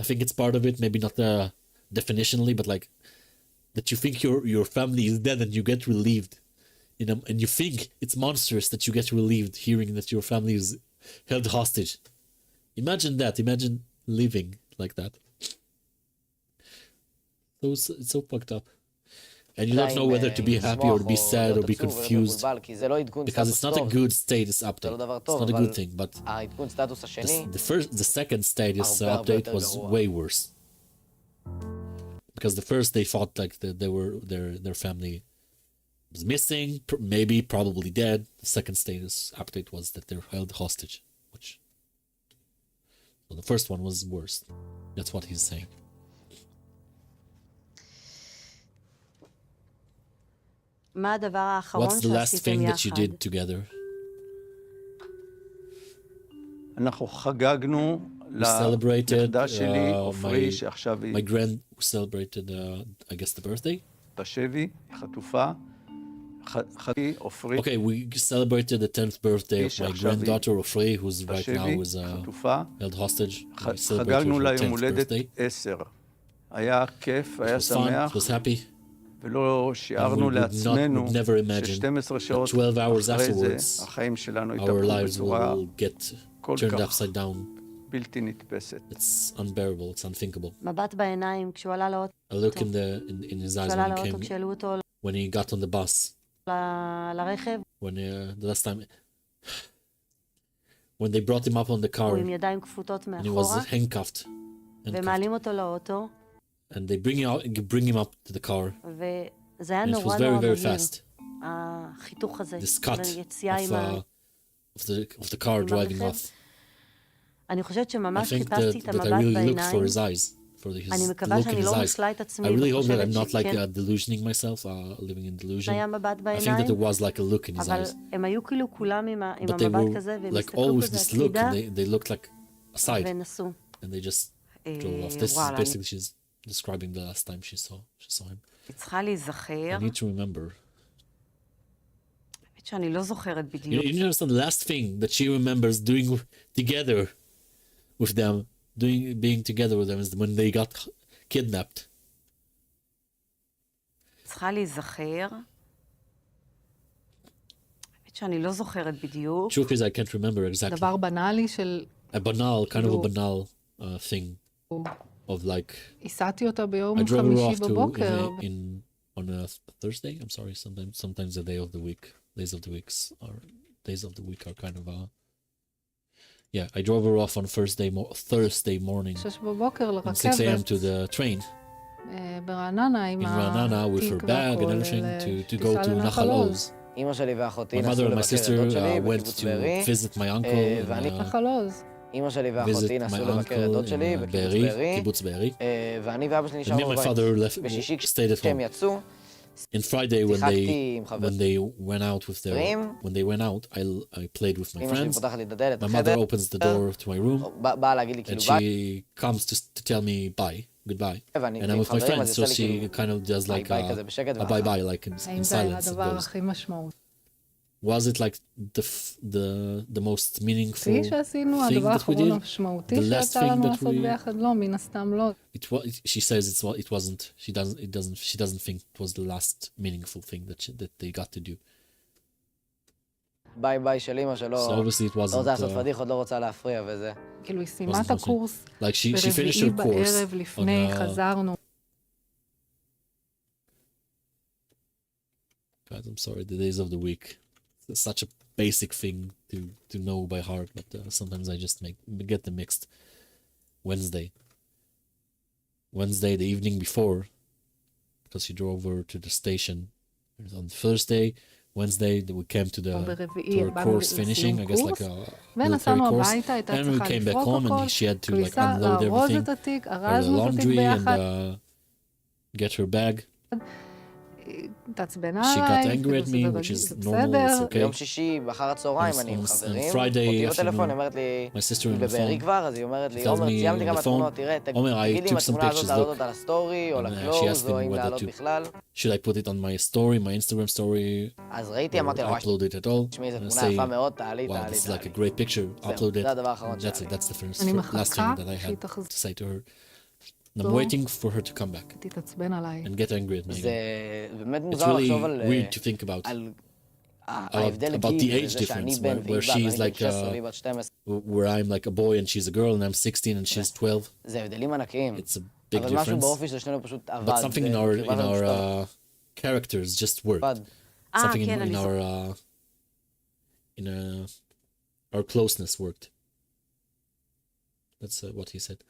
I think it's part of it, maybe not definitionally, but like that you think your family is dead and you get relieved, and you think it's monstrous that you get relieved hearing that your family is held hostage. Imagine that. Imagine living like that. So it's so fucked up. And you don't know whether to be happy or be sad or be confused, because it's not a good status update. It's not a good thing, but the second status update was way worse, because the first they thought like their family was missing, maybe probably dead. The second status update was that they're held hostage, so the first one was worse. That's what he's saying. מה הדבר האחרון What's the last שעשיתם thing that you יחד? did together? אנחנו חגגנו celebrated, לנכדה שלי, my- עופרי, שעכשיו My היא grand celebrated, I guess, the birthday. בשבי, חטופה. חגי, עופרי, Okay, we celebrated the 10th birthday of my שעכשיו היא granddaughter Ofrei, who's right now בשבי, is חטופה. held hostage. We celebrated חגגנו לה her יום 10th הולדת birthday. 10. היה כיף, היה It was fun, it שמח, was happy. ולא שיערנו would לעצמנו would never imagine ש-12 שעות 12 hours אחרי זה, afterwards, החיים שלנו Our התהפכו lives בצורה will get כל turned כך upside down. בלתי נתפסת. It's unbearable, it's unthinkable. מבט בעיניים כשהוא עלה לאוטו, I look in his eyes כשהוא עלה when he לאוטו, came, כשהעלו אותו when he got on the bus, לרכב, when the last time, when they brought him up on the car הוא עם ידיים כפותות and he was מאחורה, handcuffed, ומעלים אותו לאוטו, and they bring him up to the car, וזה היה and it נורא was נורא very very מהיר, fast. החיתוך הזה, This cut היציאה עם of the car driving הרכב. off. אני חושבת I שממש think חיפשתי את that I המבט really looked for בעיניים, his eyes, for אני the מקווה look in שאני his לא eyes. משלה את עצמי I really hope that I'm וחושבת not like שכן, delusioning myself, living in delusion. היה מבט I think that בעיניים, there was like a look in his אבל eyes, הם היו כאילו כולם עם but they המבט were כזה, והם like הסתכלו always כזה this look, הצידה, and they looked like aside, ונסעו. and they just drove off. This is וואלה, basically she's describing the last time she saw him. אני צריכה להיזכר. I need to remember. האמת שאני לא זוכרת You בדיוק. know, the last thing that she remembers doing together with them, being together with them, is when they got kidnapped. צריכה להיזכר. האמת שאני לא זוכרת בדיוק. Truth is, I can't remember exactly. דבר בנאלי של A banal, kind of a כאילו- banal thing of like הסעתי אותה ביום I drove her חמישי off to בבוקר, on a Thursday. I'm sorry. Sometimes the days of the week are kind of yeah. I drove her off on Thursday morning 6 בבוקר at 6 a.m. לרכבת to the train ברעננה עם in Ra'anana with her התיק bag and והכל, everything to go טיסה to לנחל Nahal עוז. Oz. אמא שלי ואחותי My mother נסעו and my לבקר את sister דוד שלי went בקיבוץ to בארי. visit my uncle ואני and נחל עוז. אמא שלי visit ואחותי my נסעו לבקר את uncle דוד שלי in בקיבוץ בארי, בארי. קיבוץ בארי. ואני ואבא שלי And me נשארנו and my בבית. father בשישי stayed at כשהם home. יצאו, In Friday שיחקתי עם חברים. when they went out with חברים. when they went out, I played with my אמא שלי friends. פותחת לי את הדלת My לחדר, mother opens the door to my room באה להגיד לי כאילו and ביי, she comes to tell me goodbye. ואני And I'm עם with my חברים, אז friends, יוצא so לי she כאילו kind of does ביי like ביי כזה בשקט, a ואחר. bye bye, like in האם זה היה silence. It הדבר goes. הכי משמעותי? Was it like the most meaningful כפי שעשינו, thing הדבר that we האחרון did? המשמעותי The last שיצא thing לנו that לעשות we- ביחד? לא, מן הסתם לא. She says it wasn't. She doesn't think it was the last meaningful thing that they got to do. ביי ביי של אמא שלו, So obviously it לא wasn't רוצה לעשות פדיחות, לא רוצה להפריע וזה. כאילו היא סיימה את wasn't הקורס like she finished ברביעי her course בערב לפני, on חזרנו. God, I'm sorry. The days of the week. It's such a basic thing to know by heart, but sometimes I just get them mixed. Wednesday, the evening before, because she drove her to the station. It was on Thursday, Wednesday, we came to ברביעי her באנו course finishing, I guess like לסיום a קורס, military ונסענו course. הביתה, הייתה And we צריכה came back לפרוק home הכל, and she had to like כביסה, unload לארוז everything, את התיק, or the ארזנו את התיק laundry, and ביחד, get her bag. התעצבנה She got עליי, angry כאילו at זה me, רגיל, which is זה normal, בסדר. it's okay. ביום שישי באחר הצהריים On- אני עם on חברים, Friday אותי afternoon, בטלפון, היא אומרת לי, My sister היא on the בבארי phone. כבר, אז היא אומרת לי, tells עומר, me ציימתי on כמה the phone, תמונות, תראה, עומר, I תגיד לי אם took some התמונה הזאת pictures, לעלות look. אותה לסטורי, או And, she לקלוז, asked או me אם whether לעלות to- בכלל. Should I put it on my story, my Instagram story, אז ראיתי, or אמרתי לה, וואי, upload it at all? תשמעי, זו And תמונה say, יפה מאוד, תעלי, wow, תעלי, this is like a תעלי. great picture, זהו, upload it. זה הדבר האחרון That's שהיה it, לי. that's the first אני last מחכה thing that I שהיא had תחזור, to say to her. And I'm טוב. waiting for her to come back תתעצבן עליי. and get angry at me זה again. באמת It's מוזר really לחשוב על weird to think about. על ההבדל about the גיל, age וזה שאני difference, בן where והיא בת, she's ואני בן like, 16 והיא בת 12, where I'm like a boy and she's a girl and I'm 16 and she's 12. זה הבדלים ענקיים. It's a big אבל משהו difference. באופי של שנינו פשוט עבד. But something in our characters just worked. עבד. Something כן, in אני our closeness worked. That's what he said.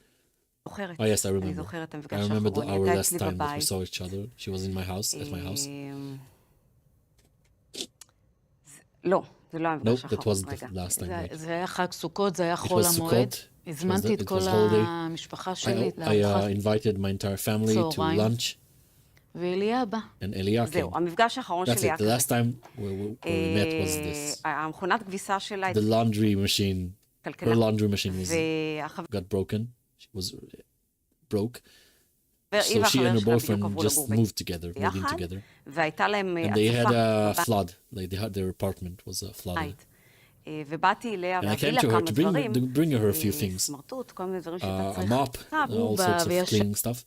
זוכרת. Oh yes, I אני remember. זוכרת, I המפגש remember האחרון, היא our הייתה last אצלי time that we בבית. saw each other. She was in my house, at my house. לא, זה לא No, המפגש that האחרון. was the רגע. last time. right? זה היה חג סוכות, זה היה It חול was המועד. Sukkot. הזמנתי את it כל was holiday. המשפחה שלי I לארוחת invited my entire family to צהריים. lunch. ואליאבא. and Elia זהו, came. המפגש האחרון That's שלי היה it. The כזה. last time we met was this. המכונת כביסה שלה The laundry machine, her התקלקלה. laundry machine was והחבר... got broken. She was broke. והיא So she and והחבר her שלה בדיוק boyfriend עברו just לגור moved together, moved in ביחד, together. והייתה להם And they had הצפה a flood. Like they had their apartment was flooded. בבית. ובאתי אליה And I והביא came לה to her כמה to דברים. bring her a few things. סמרטוט, כל מיני דברים שהייתה A צריכה. mop, all sorts of cleaning stuff.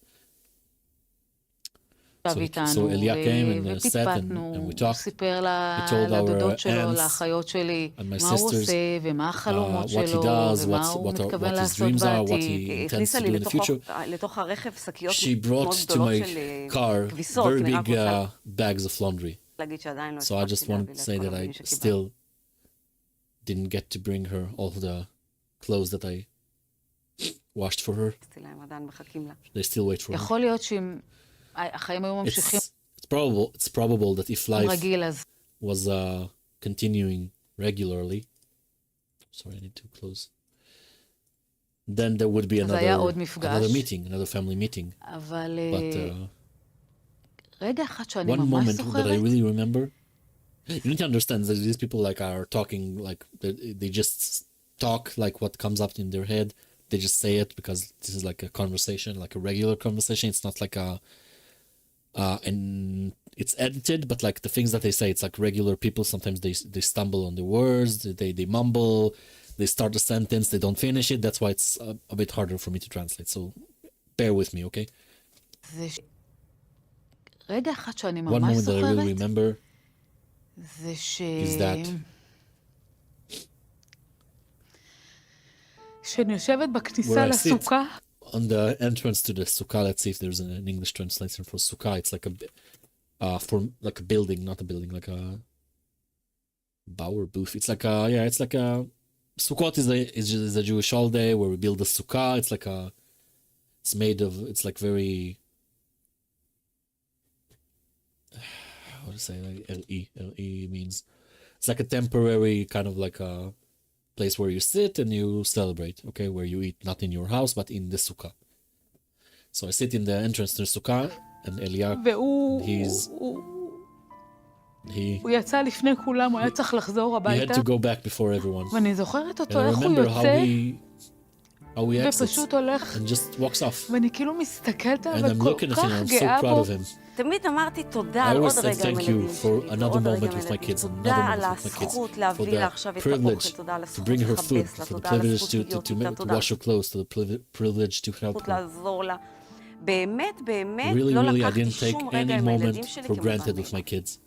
ישב So איתנו, Elia came and sat and ופטפטנו, we הוא talked. סיפר He told our לדודות שלו, aunts לאחיות שלי, and my מה הוא sisters, עושה ומה החלומות what he שלו, does, ומה הוא what מתכוון his לעשות dreams are, what בעתיד. he intends הכניסה to לי do in the future. לתוך הרכב שקיות She מאוד brought to גדולות my של car כביסות. very אני רק big רוצה bags of laundry. להגיד שעדיין לא So I just הספקתי want להביא to לה say את כל that הבגדים I שקיבלתי. still didn't get to bring her all the clothes that I washed for her. להם עדיין מחכים לה. They still wait for her. יכול להיות שאם החיים היו ממשיכים It's probable that if life רגיל, אז was continuing regularly, sorry, I need to close. Then there would be אז היה another עוד מפגש. meeting, another family meeting. אבל But רגע אחד שאני one ממש moment that I זוכרת, really remember, you need to understand that these people like are talking like they just talk like what comes up in their head. They just say it because this is like a conversation, like a regular conversation. It's not like a and it's edited, but like the things that they say, it's like regular people. Sometimes they stumble on the words, they mumble, they start a sentence, they don't finish it. That's why it's a bit harder for me to translate. So bear with me, okay? זה רגע אחד שאני One ממש moment that I really זוכרת, remember זה is that שאני יושבת where בכניסה I sit לסוכה, on the entrance to the sukkah. Let's see if there's an English translation for sukkah. It's like for like a building, not a building, like a bower booth. It's like it's like a Sukkot is a Jewish holiday where we build a sukkah. It's like it's like very how to say, like LE means it's like a temporary kind of like a place where you sit and you celebrate, okay, where you eat not in your house but in the sukkah. So I sit in the entrance to the sukkah and Elia, והוא he יצא לפני כולם, הוא היה צריך לחזור had הביתה, to go back before everyone. ואני זוכרת And אותו, I איך הוא remember יוצא, how he exits ופשוט הולך, and just walks off. ואני כאילו מסתכלת And עליו I'm וכל looking at כך him, I'm so גאה proud בו. of him. תמיד אמרתי תודה I על עוד always say רגע עם thank הילדים you שלי, for another ועוד רגע moment עם with my הילדים. kids, another תודה על moment with my kids, הזכות for להביא לה עכשיו the את האוכל, privilege תודה על to הזכות bring her food, לכבס לה, for the תודה על privilege הזכות להיות איתה, to תודה wash her clothes, to the privilege to help הזכות her. לעזור לה. באמת, באמת, Really, לא really, I לקחתי didn't take שום רגע any עם הילדים moment שלי for כמובן granted with מאליו. my kids.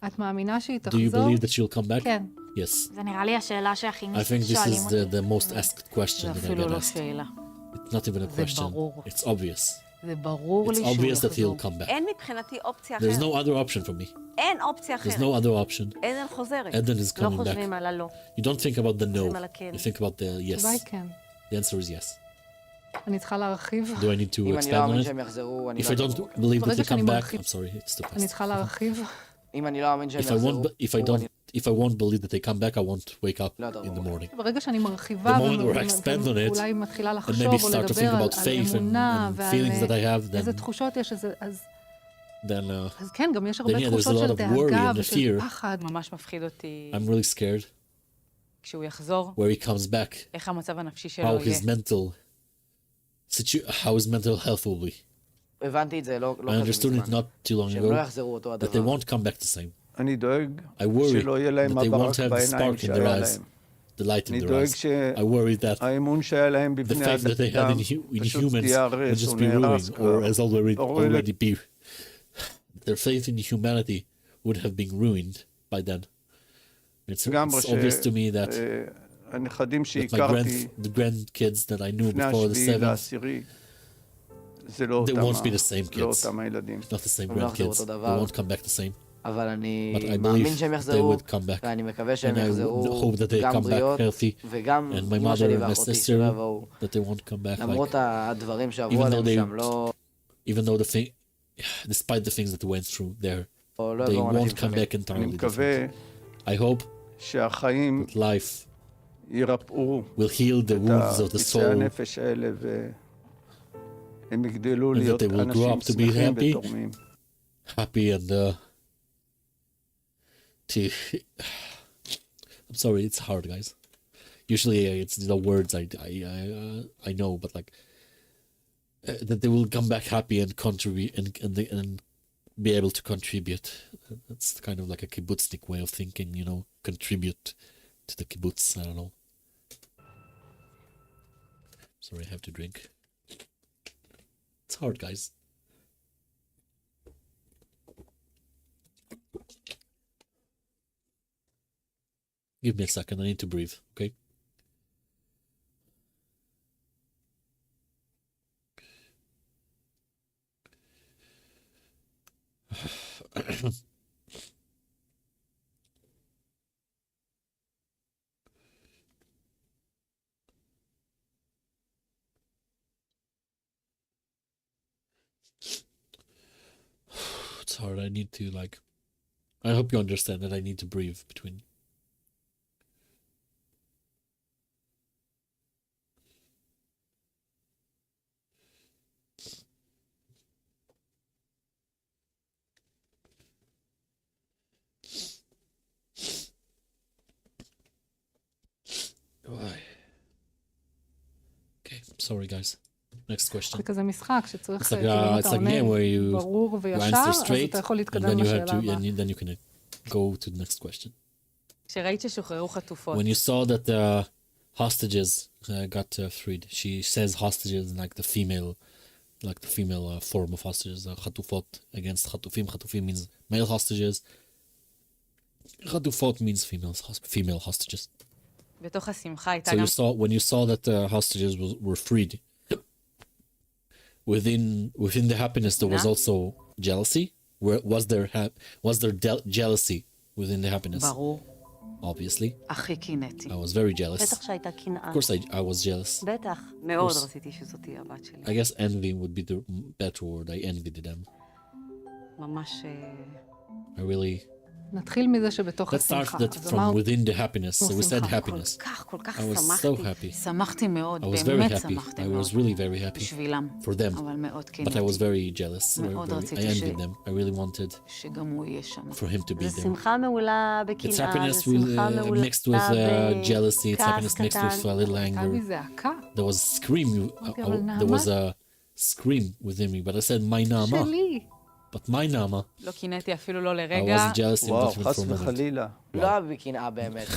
את מאמינה שהיא Do you תחזור? believe that she'll come back? כן. Yes. זה נראה לי השאלה שהכי I think this שואלים is אותי. the most asked question זה that I אפילו get לא asked. שאלה, It's not even a זה question. ברור. It's obvious. זה ברור It's לי שהוא obvious that יחזור. he'll come back. אין מבחינתי אופציה There's אחרת. no other option for me. אין אופציה There's אחרת. no other option. עדן חוזרת. Eden is לא coming back. חושבים על הלא. You don't think about the חושבים no. על הכן. You think about the yes. אולי כן. The answer is yes. אני צריכה להרחיב. Do I need to אם אני לא expand on מאמין it? שהם יחזרו, אני If לא I don't אחזור. believe that ברגע they שאני come back, מרחיב- I'm sorry, it's too אני fast. צריכה להרחיב. אם אני לא מאמין שהם If I יחזרו, if I won't believe that they come back, I won't wake up לא יודע, in the morning. ברגע שאני מרחיבה, The moment where I expand on it, ואולי מתחילה And לחשוב maybe או start to think לדבר about על faith and אמונה feelings that I ועל have, איזה then תחושות יש, then אז כן, גם יש הרבה yeah, there's a תחושות lot של of worry דאגה and ושל fear. פחד. ממש מפחיד אותי I'm really scared כשהוא יחזור, where he comes back, איך המצב הנפשי שלו how יהיה. his how his mental health will be. הבנתי את זה לא I כזה understood it מזמן. not too long שהם לא ago יחזרו אותו that they הדבר. won't come back the same. אני דואג I worry שלא יהיה להם that they הברק won't have the בעיניים spark in their שהיה eyes, להם. the light in אני their דואג eyes. I worry that שהאמון שהיה להם the בבני faith that they had אדם in פשוט humans would ייהרס just או be נהרס ruined, כבר. or as already Already. be. Their faith in humanity would have been ruined by then. It's לגמרי obvious to me that שהנכדים my שהכרתי the grandkids that I knew לפני before the השביעי 7th, לעשירי, זה לא they אותם won't be the same לא kids, אותם הילדים. not the same הם לא יחזרו grandkids. אותו They דבר. won't come back the same. אבל אני But I מאמין believe שהם they יחזרו, would come back. ואני מקווה שהם And I יחזרו hope that they גם come back בריאות, healthy, וגם and my אמא mother שלי and my ואחותי שלא sister, יבואו. that they won't come back. למרות Like, הדברים even שעברו though עליהם they- שם, לא even though despite the things that went through there, לא they יבואו won't אנשים come טובים. back אני entirely מקווה different. I hope שהחיים that life ירפאו will heal the את wounds of the פצעי soul הנפש האלה הם יגדלו And that להיות they will grow אנשים up to be שמחים happy. ותורמים. Happy and to I'm sorry, it's hard, guys. Usually it's the words I know, but like that they will come back happy and contribute and be able to contribute. That's kind of like a kibbutznik way of thinking, you know, contribute to the kibbutz. I don't know. Sorry, I have to drink. It's hard, guys. Give me a second, I need to breathe, okay? It's hard, I need to like... I hope you understand that I need to breathe between... Okay, sorry guys. Next question. זה כזה משחק שצריך, It's like, כאילו, אם it's אתה like a עונה game where you ברור וישר, answer אז straight אתה יכול and להתקדם then you have לשאלה to הבאה. and then you can go to the next question. כשראית ששוחררו חטופות, When you saw that the hostages got freed, she says hostages like the female form of hostages, חטופות against חטופים. חטופים means male hostages. חטופות means female hostages. בתוך השמחה הייתה So גם... when you saw that the hostages were freed, within the happiness there was also jealousy. Was there jealousy within the happiness? ברור. Obviously. הכי קינאתי. I was very jealous. בטח שהייתה קנאה. Of course I was jealous. בטח. מאוד רציתי שזאת תהיה הבת שלי. I guess envy would be the better word. I envied them. ממש... I really... נתחיל מזה שבתוך Let's start השמחה. that אז from אמרנו, within the happiness. So we said happiness. כל כך I was שמחתי. so happy. שמחתי מאוד, I was very באמת happy. שמחתי I מאוד. was really very happy בשבילם. for them. אבל מאוד But I קינאתי. was very jealous. מאוד I רציתי envied them. I really wanted שגם הוא יהיה שם. for him to be זה there. שמחה מעולה It's בקנאה, happiness זה שמחה מעולה mixed with jealousy. It's happiness mixed קטן. with a little הייתה anger. בי זעקה There was a scream. There was a scream within me, but I said, "My Nama." שלי. But my Nama, לא קינאתי אפילו לא I לרגע, wasn't jealous וואו, even חס for a moment. וחלילה. לא היה בי קנאה באמת.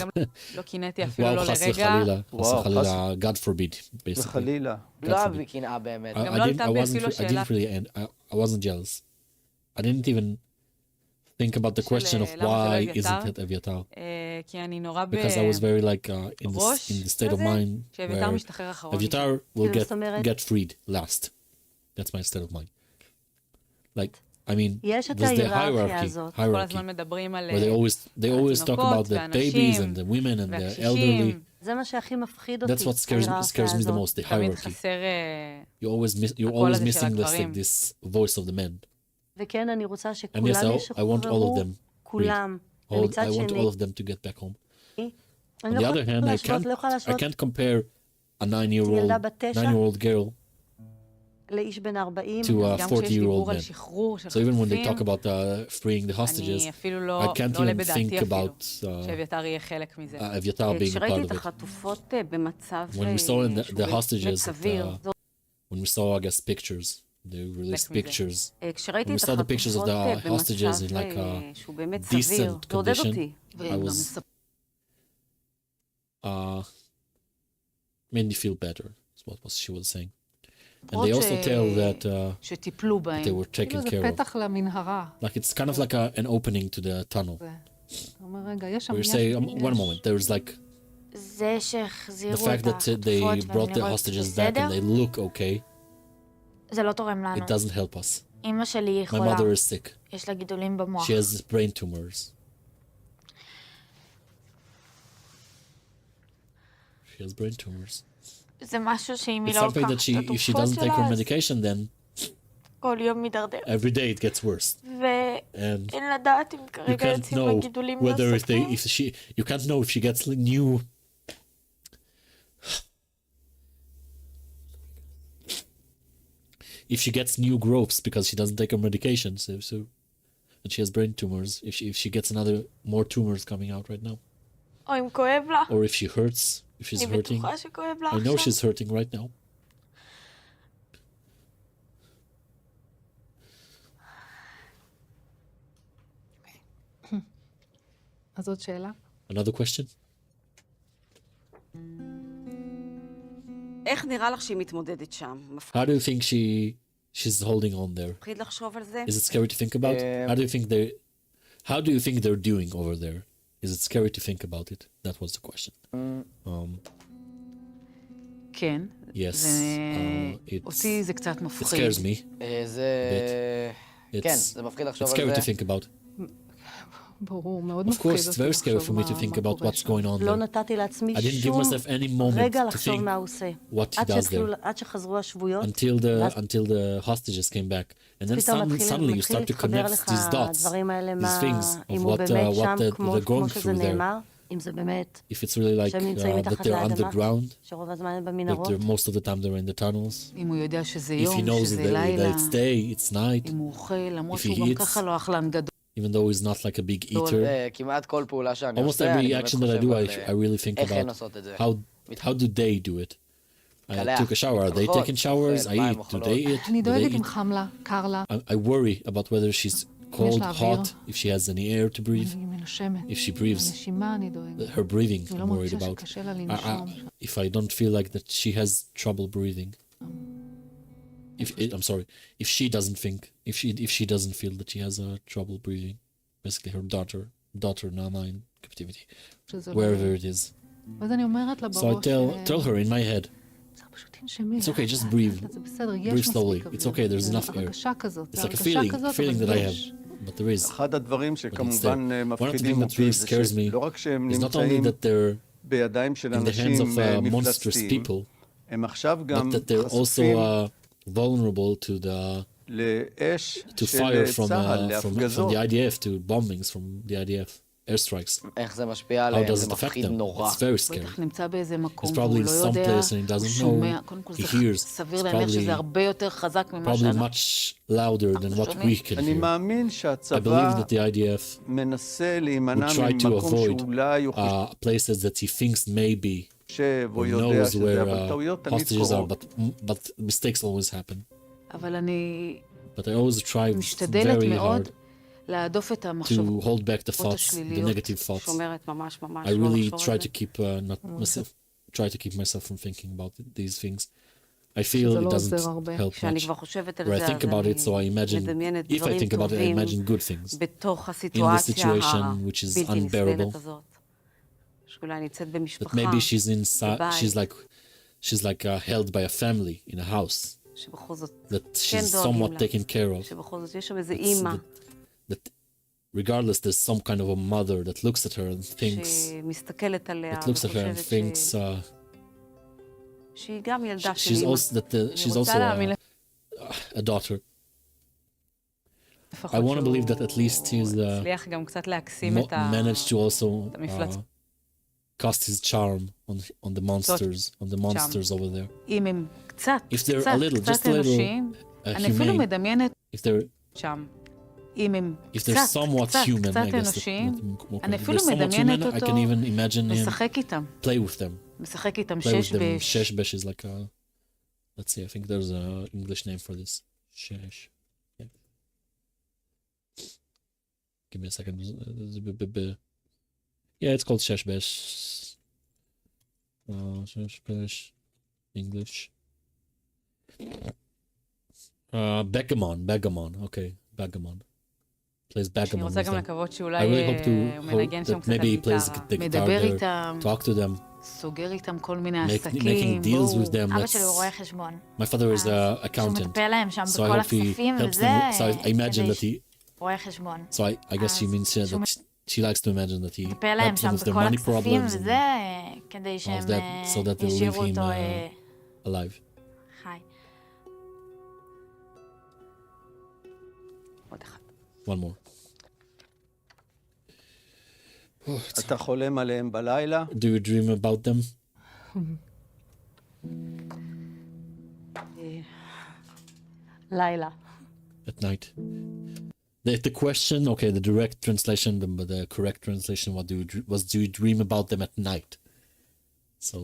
לא קינאתי אפילו וואו, לא חס לרגע, וחלילה, חס וואו, וחלילה, God forbid, basically. וחלילה. לא היה forbid. בי קנאה באמת. גם לא עלתה בי אפילו I שאלה. didn't really, I wasn't jealous. I didn't even think about the question of למה זה why לא isn't אביתר? it Aviatar. כי אני נורא Because I was very like בראש in the state of כזה, mind שאביתר where משתחרר אחרון. Aviatar will כאילו, זאת אומרת- get freed last. That's my state of mind. Like, I mean, יש את there's the ההיררכיה hierarchy, הזאת. כל hierarchy, הזמן מדברים על where they always talk about the babies and the women and the elderly. והקשישים, זה מה שהכי מפחיד אותי. That's what scares me the most, the תמיד hierarchy. חסר... You're הקול always הזה של missing this, הגברים. like, this voice of the men. וכן, אני רוצה And yes, שכולם I want all of ישוחררו, them. כולם. I ומצד want שני, all of them to get back home. אני On לא the יכולה other hand, להשוות, לא יכולה I להשוות can't compare a ילדה בת 9 9-year-old girl לאיש בן 40. to a גם כשיש 40-year-old דיבור על man. שחרור של So even when they talk חטופים, about freeing the hostages, אני אפילו I לא can't עולה even בדעתי think אפילו, about שאביתר יהיה חלק מזה. Aviatar being a כשראיתי part את of it. החטופות במצב When we saw in the שהוא באמת hostages, סביר, when we saw, I guess, pictures, they released מזה. pictures, כשראיתי when את we saw the pictures of החטופות the hostages in במצב like a שהוא באמת סביר, decent זה עודד condition, אותי. I was made me feel better. Is what she was saying. And they also tell that שטיפלו בהם. they were taken כאילו זה care of. פתח למנהרה. Like it's kind of like an opening to the tunnel. זה. אתה אומר, רגע, יש שם... Where you say, one moment, there's like זה the שהחזירו fact את that they החטופות brought the והן hostages נראות back and בסדר, they look okay, זה לא תורם לנו. it doesn't help us. אמא שלי My יכולה, mother is sick. יש לה גידולים במוח. She has brain tumors. She has brain tumors. זה משהו שאם היא It's לא something לוקחת that את if she התרופות doesn't take שלה, her אז medication, then כל יום מידרדר. every day it gets worse. And ואין לדעת אם you כרגע can't יוצאים לה know גידולים whether נוספים. you can't know if she gets new. if she gets new growths because she doesn't take her medications, and she has brain tumors, if she gets more tumors coming out right now, או אם כואב לה. or if she hurts, if she's אני hurting. בטוחה שכואב לה I know עכשיו. she's hurting right now. אז עוד שאלה? Another question? איך נראה לך שהיא מתמודדת שם? How do you think she's holding on there? מפחיד לחשוב על זה? Is it scary to think about? How do you think they're doing over there? Is it scary to think about it? That was the question. כן. Yes. אותי זה קצת It מפחיד. scares me. זה... כן, It's זה מפחיד it's לחשוב scary על to זה. think about. ברור, מאוד Of מפחיד course, it's אותי very scary for לחשוב me to think about what's going on לא there. נתתי לעצמי I didn't give שום myself any moment רגע to לחשוב think מה הוא עושה. what he does there עד שחזרו השבויות, until the hostages came back, and then פתאום suddenly you מתחיל start to להתחבר connect לך these dots, הדברים האלה, these things אם of הוא what באמת שם, they're כמו going שזה through there. נאמר, אם זה באמת, If it's really like שהם נמצאים that מתחת they're לאדמה, underground, שרוב הזמן הם but במנהרות, most of the time they're in the tunnels. אם הוא יודע שזה If he יום, knows שזה that לילה, it's day, it's night, אם הוא אוכל, למרות if שהוא he גם eats, ככה לא אכלן גדול. even though he's not like a big eater. כמעט כל פעולה שאני Almost עושה, אני every באמת action חושב that I do, על I really think איך הן about עושות את זה. how do they do it. I קלח, took a shower. Are they הולכות, taking showers? I מים, eat. Do אוכלות. they eat? אני Do they דואגת אם eat? חם לה, קר לה, I worry about whether she's cold, לה אוויר. hot, if she has any air to breathe, היא מנושמת. if she breathes. הנשימה אני דואגת. Her breathing, אני I'm לא worried מרגישה about. שקשה לה לנשום. If I don't feel like that she has trouble breathing. I'm sorry. If she doesn't think, if she doesn't feel that she has trouble breathing, basically her daughter Nama in captivity, שזה wherever לא... it is. ואז אני אומרת לה So I בראש... tell her in my head, פשוט תנשמי. it's okay, just breathe. זה בסדר, יש Breathe slowly. מספיק אוויר. It's okay, there's זה enough air. הרגשה כזאת, It's זה like a הרגשה כזאת, feeling that אבל I have, יש. but there is. אחד הדברים שכמובן One of the מפחידים things that אותי really זה scares me שלא רק שהם is not only נמצאים that they're בידיים של in the hands אנשים of monstrous מפלצתיים, people, הם עכשיו but גם that they're חשופים also vulnerable to the לאש to של fire from צה"ל, from להפגזות. the IDF, to bombings from the IDF, airstrikes. איך זה משפיע How עליהם, does זה it affect מפחיד them? נורא. It's very scary. בטח נמצא באיזה מקום, He's probably והוא in לא some יודע, place and he הוא doesn't שומע, know. קודם כל He זה hears. סביר It's להניח שזה probably- הרבה יותר חזק ממה Probably שאנחנו... much louder than what we can אני hear. מאמין I שהצבא believe that the IDF מנסה להימנע would try to ממקום avoid שאולי הוא places that he thinks maybe חושב או or יודע knows שזה, where אבל טעויות תמיד hostages are, קורות. but mistakes always happen. אבל אני But I always try משתדלת very מאוד hard להדוף את to המחשבות hold back the thoughts, the השליליות. negative thoughts. שומרת ממש ממש I לא really לחשוב try על to זה. keep try to keep myself from thinking about these things. I feel זה it לא doesn't עוזר הרבה. help כשאני much. כבר חושבת על Where I זה, think אז about it, so I אני imagine, מדמיינת if I דברים think about it, I טובים imagine good things. בתוך In the הסיטואציה situation which is הבלתי נסבלת unbearable, הזאת. שאולי נמצאת that במשפחה, maybe she's inside, בבית, she's like held by a family in a house, שבכל זאת that כן she's דואגים somewhat לה, taken care of. שבכל זאת יש שם איזה It's אימא that regardless, there's some kind of a mother that looks at her and thinks, שמסתכלת עליה that looks at her and וחושבת thinks, שהיא גם ילדה של she's אימא. also she's רוצה also להאמין a daughter. לפחות I want to שהוא believe that at least he's הצליח גם קצת להקסים את managed to also המפלצ- cast his charm on the monsters over there. אם הם קצת, If they're קצת, a little, קצת just a little אנושיים, אני אפילו humane, מדמיינת if they're שם. אם הם if קצת, they're somewhat קצת, human, קצת I guess. אנושיים, If אני they're אפילו somewhat מדמיינת human, I אותו can even imagine him משחק איתם, play with them. משחק איתם Play with שש them. בש. Shesh is like a, let's see, I think there's a English name for this. Shesh. Yeah. Give me a second. Yeah, it's called Shesh Besh. Shesh Besh. English. Bagamon. Okay, Bagamon. Plays אני Bagamon רוצה with גם them. לקוות I שאולי really hope הוא מנגן to שם hope קצת that על maybe he plays גיטרה. the guitar מדבר there, איתם, talk to them, סוגר איתם כל מיני making עסקים, deals with בואו. them. אבא That's, שלי הוא רואה חשבון. my father is an שהוא accountant, מטפל להם שם so I בכל hope he הכספים helps וזה, them. So I imagine כדי that he. רואה חשבון. So I guess she means that she likes to imagine that he מטפל להם helps them שם with their בכל money הכספים problems וזה, and כדי all שהם of that, so that they'll leave ישאירו him אותו alive. חי. עוד אחד. One more. אתה חולם עליהם בלילה? Do you dream about them? לילה. At night. The question, okay, the direct translation, the correct translation, do you dream about them at night? So,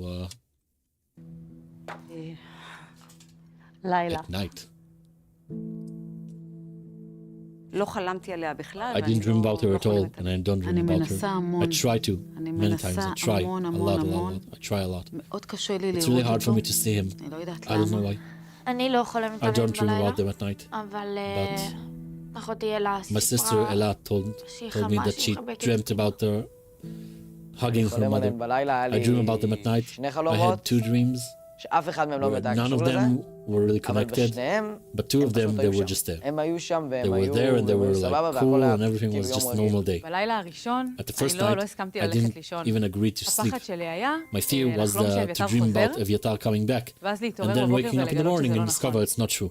לילה. at night. לא חלמתי עליה בכלל. I didn't dream about her at all, and I don't dream אני about her. מנסה המון. I try to, אני many times. מנסה I try המון, a המון, lot. המון. I try a lot. מאוד קשה לי It's לראות really hard אותו. for me to see him. אני לא יודעת I don't know למה. why. אני לא חולמת I עליהם don't dream בלילה, about them at night. אבל But אחותי אלה my sister סיפרה Ella told me that she dreamt about her hugging her חולם mother. עליהם בלילה, היה I dream about them לי at night. שני I חלומות, had two dreams. שאף אחד מהם לא Where היה none קשור of לזה, them were really אבל connected, בשניהם, but two הם of them, פשוט they היו were שם. just there. הם היו שם They והם were היו there and they were סבבה, like והכל cool היה and everything כאילו was יום just רגיל. normal day. בלילה הראשון, At the אני first לא night, הסכמתי I ללכת didn't לישון. even agree to sleep. הפחד שלי היה My fear was לחלום to שאביתר dream about חוזר, Eviatar coming back, ואז and להתעורר then בבוקר waking up in the ולגלות morning שזה לא and נכון. discover it's not true.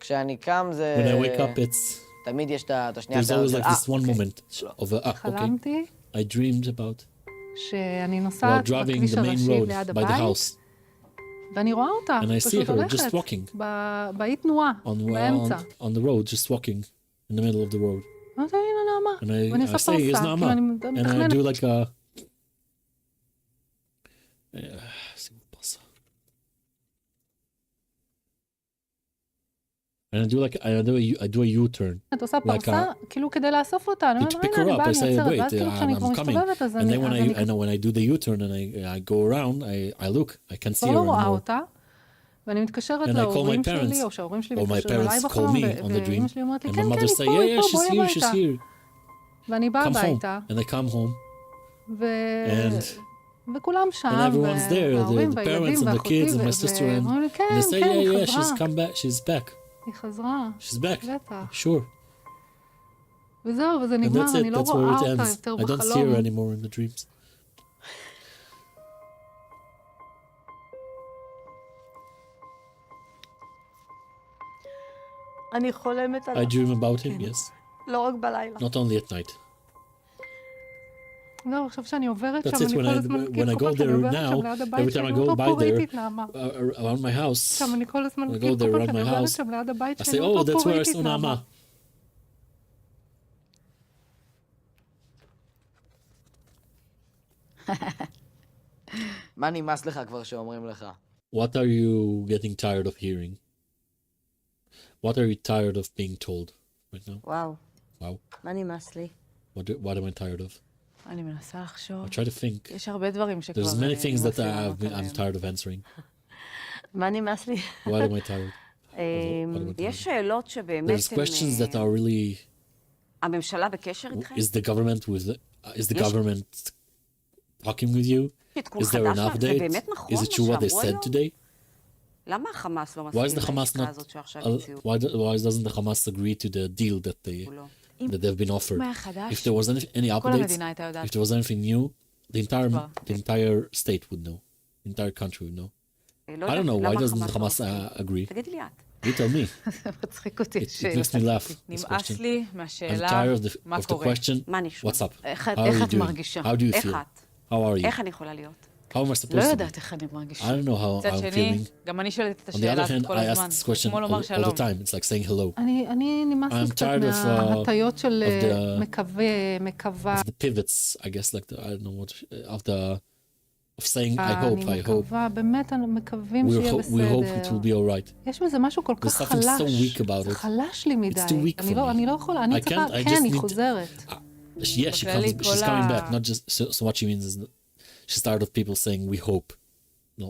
כשאני קם זה... When I wake up, it's תמיד יש את השנייה... there's always like this one אוקיי. moment of a, okay, חלמתי I dreamed about שאני while נוסעת driving בכביש the main הראשי road ליד by the הבית, house, ואני רואה אותה, and I see פשוט her just הולכת, walking באי תנועה, באמצע. on the road, just walking in the middle of the road. אמרתי, הנה נעמה, And ואני I עושה say, is פרסה, Naama? כאילו אני And I מתכננת. do like a... And I do a U-turn. את עושה like פרסה, כאילו כדי לאסוף אותה, אני To אומרת, pick הנה, her אני up, באה, I אני say, עוצרת, wait, ואז כאילו כשאני כבר I'm coming. מסתובבת, אז And אני then when I do the U-turn and I go around, I look, I can see כבר her לא רואה anymore. אותה, ואני מתקשרת And I call להורים my שלי, parents, או שההורים שלי or my מתקשרים אליי parents call בחלום, me on the ואמא dream, שלי אומרת לי, and כן, my כן, mother היא say, פה, yeah, היא yeah, פה, she's בואי here, she's הביתה. here. ואני באה Come הביתה, home. And I come home. ו- And וכולם שם, and everyone's there, וההורים the parents והילדים and the ואחותי, kids and my sister, and ואומרים לי, כן, they say, כן, yeah, היא yeah, she's חזרה, come back, she's back, היא חזרה, she's back, בטח. sure. וזהו, וזה And נגמר, that's אני it, לא that's רואה where it אותה ends. יותר I don't see her בחלום. anymore in the dreams. אני חולמת I עליו, dream about him, yes. לא רק בלילה. Not only at night. זהו, עכשיו שאני עוברת That's שם, it, אני כל הזמן, when I כאילו, go כל פעם שאני there עוברת now, שם ליד הבית every time שלי, I go אותו by פה ראיתי there, את נעמה. around my house, עכשיו אני כל הזמן, when I כאילו, go כל there פעם around שאני my עוברת house, שם ליד הבית I שלי, say, oh, אותו that's פה where I ראיתי את saw נעמה. Naama. מה נמאס לך כבר שאומרים לך? What are you getting tired of hearing? What are you tired of being told right now? וואו, Wow. מה נמאס לי? What am I tired of? אני מנסה לחשוב. I try to think. יש הרבה דברים שכבר... There's many things that נמאס לי לענות I'm עליהם. tired of answering. מה נמאס לי? What am I tired? What am I יש tired? שאלות שבאמת There's questions that are really. הממשלה בקשר איתכם? Is the government is the Yes. government talking with you? עדכון Is there an חדש? זה update? באמת נכון Is מה it true what they שאמרו said היום? today? למה החמאס לא Why is מסכים the Hamas לעסקה not? הזאת שעכשיו הציעו? Why doesn't the Hamas agree to the deal that לא. they've been offered? מה היה חדש? If there was any כל updates, המדינה הייתה יודעת. if there was anything new, כבר. the entire state would know. The entire country would know. לא I יודעת don't know. Why למה doesn't the החמאס Hamas לא מסכים. agree? תגידי לי את. You tell me. זה מצחיק אותי. It makes me laugh. This נמאס question. לי I'm מהשאלה tired מה of the קורה. question. מה נשמע? What's up? איך How are you את doing? מרגישה? How do you איך feel? את? How are you? איך אני יכולה להיות? How am I supposed לא to be? יודעת איך אני I מרגישה. don't know how מצד I'm שני, feeling. גם אני שואלת את On the השאלה other הזאת hand, כל I הזמן. ask this question כמו לומר all שלום. the time. It's like saying hello. אני נמאס לי I'm קצת tired of, מההטיות של of the- מקווה. Of the pivots, I guess, like I don't know what, of saying I hope, אני I hope. מקווה, באמת, אנחנו מקווים שיהיה We hope it בסדר. will be alright. יש בזה משהו כל There's כך something חלש. so weak about זה it. חלש לי מדי. too weak for me. אני לא יכולה, אני I צריכה, can't, I כן, just היא need- חוזרת. Yeah, בכללי, she's כל coming ה- back. Not just so what she means is that she's tired of people saying we hope. No,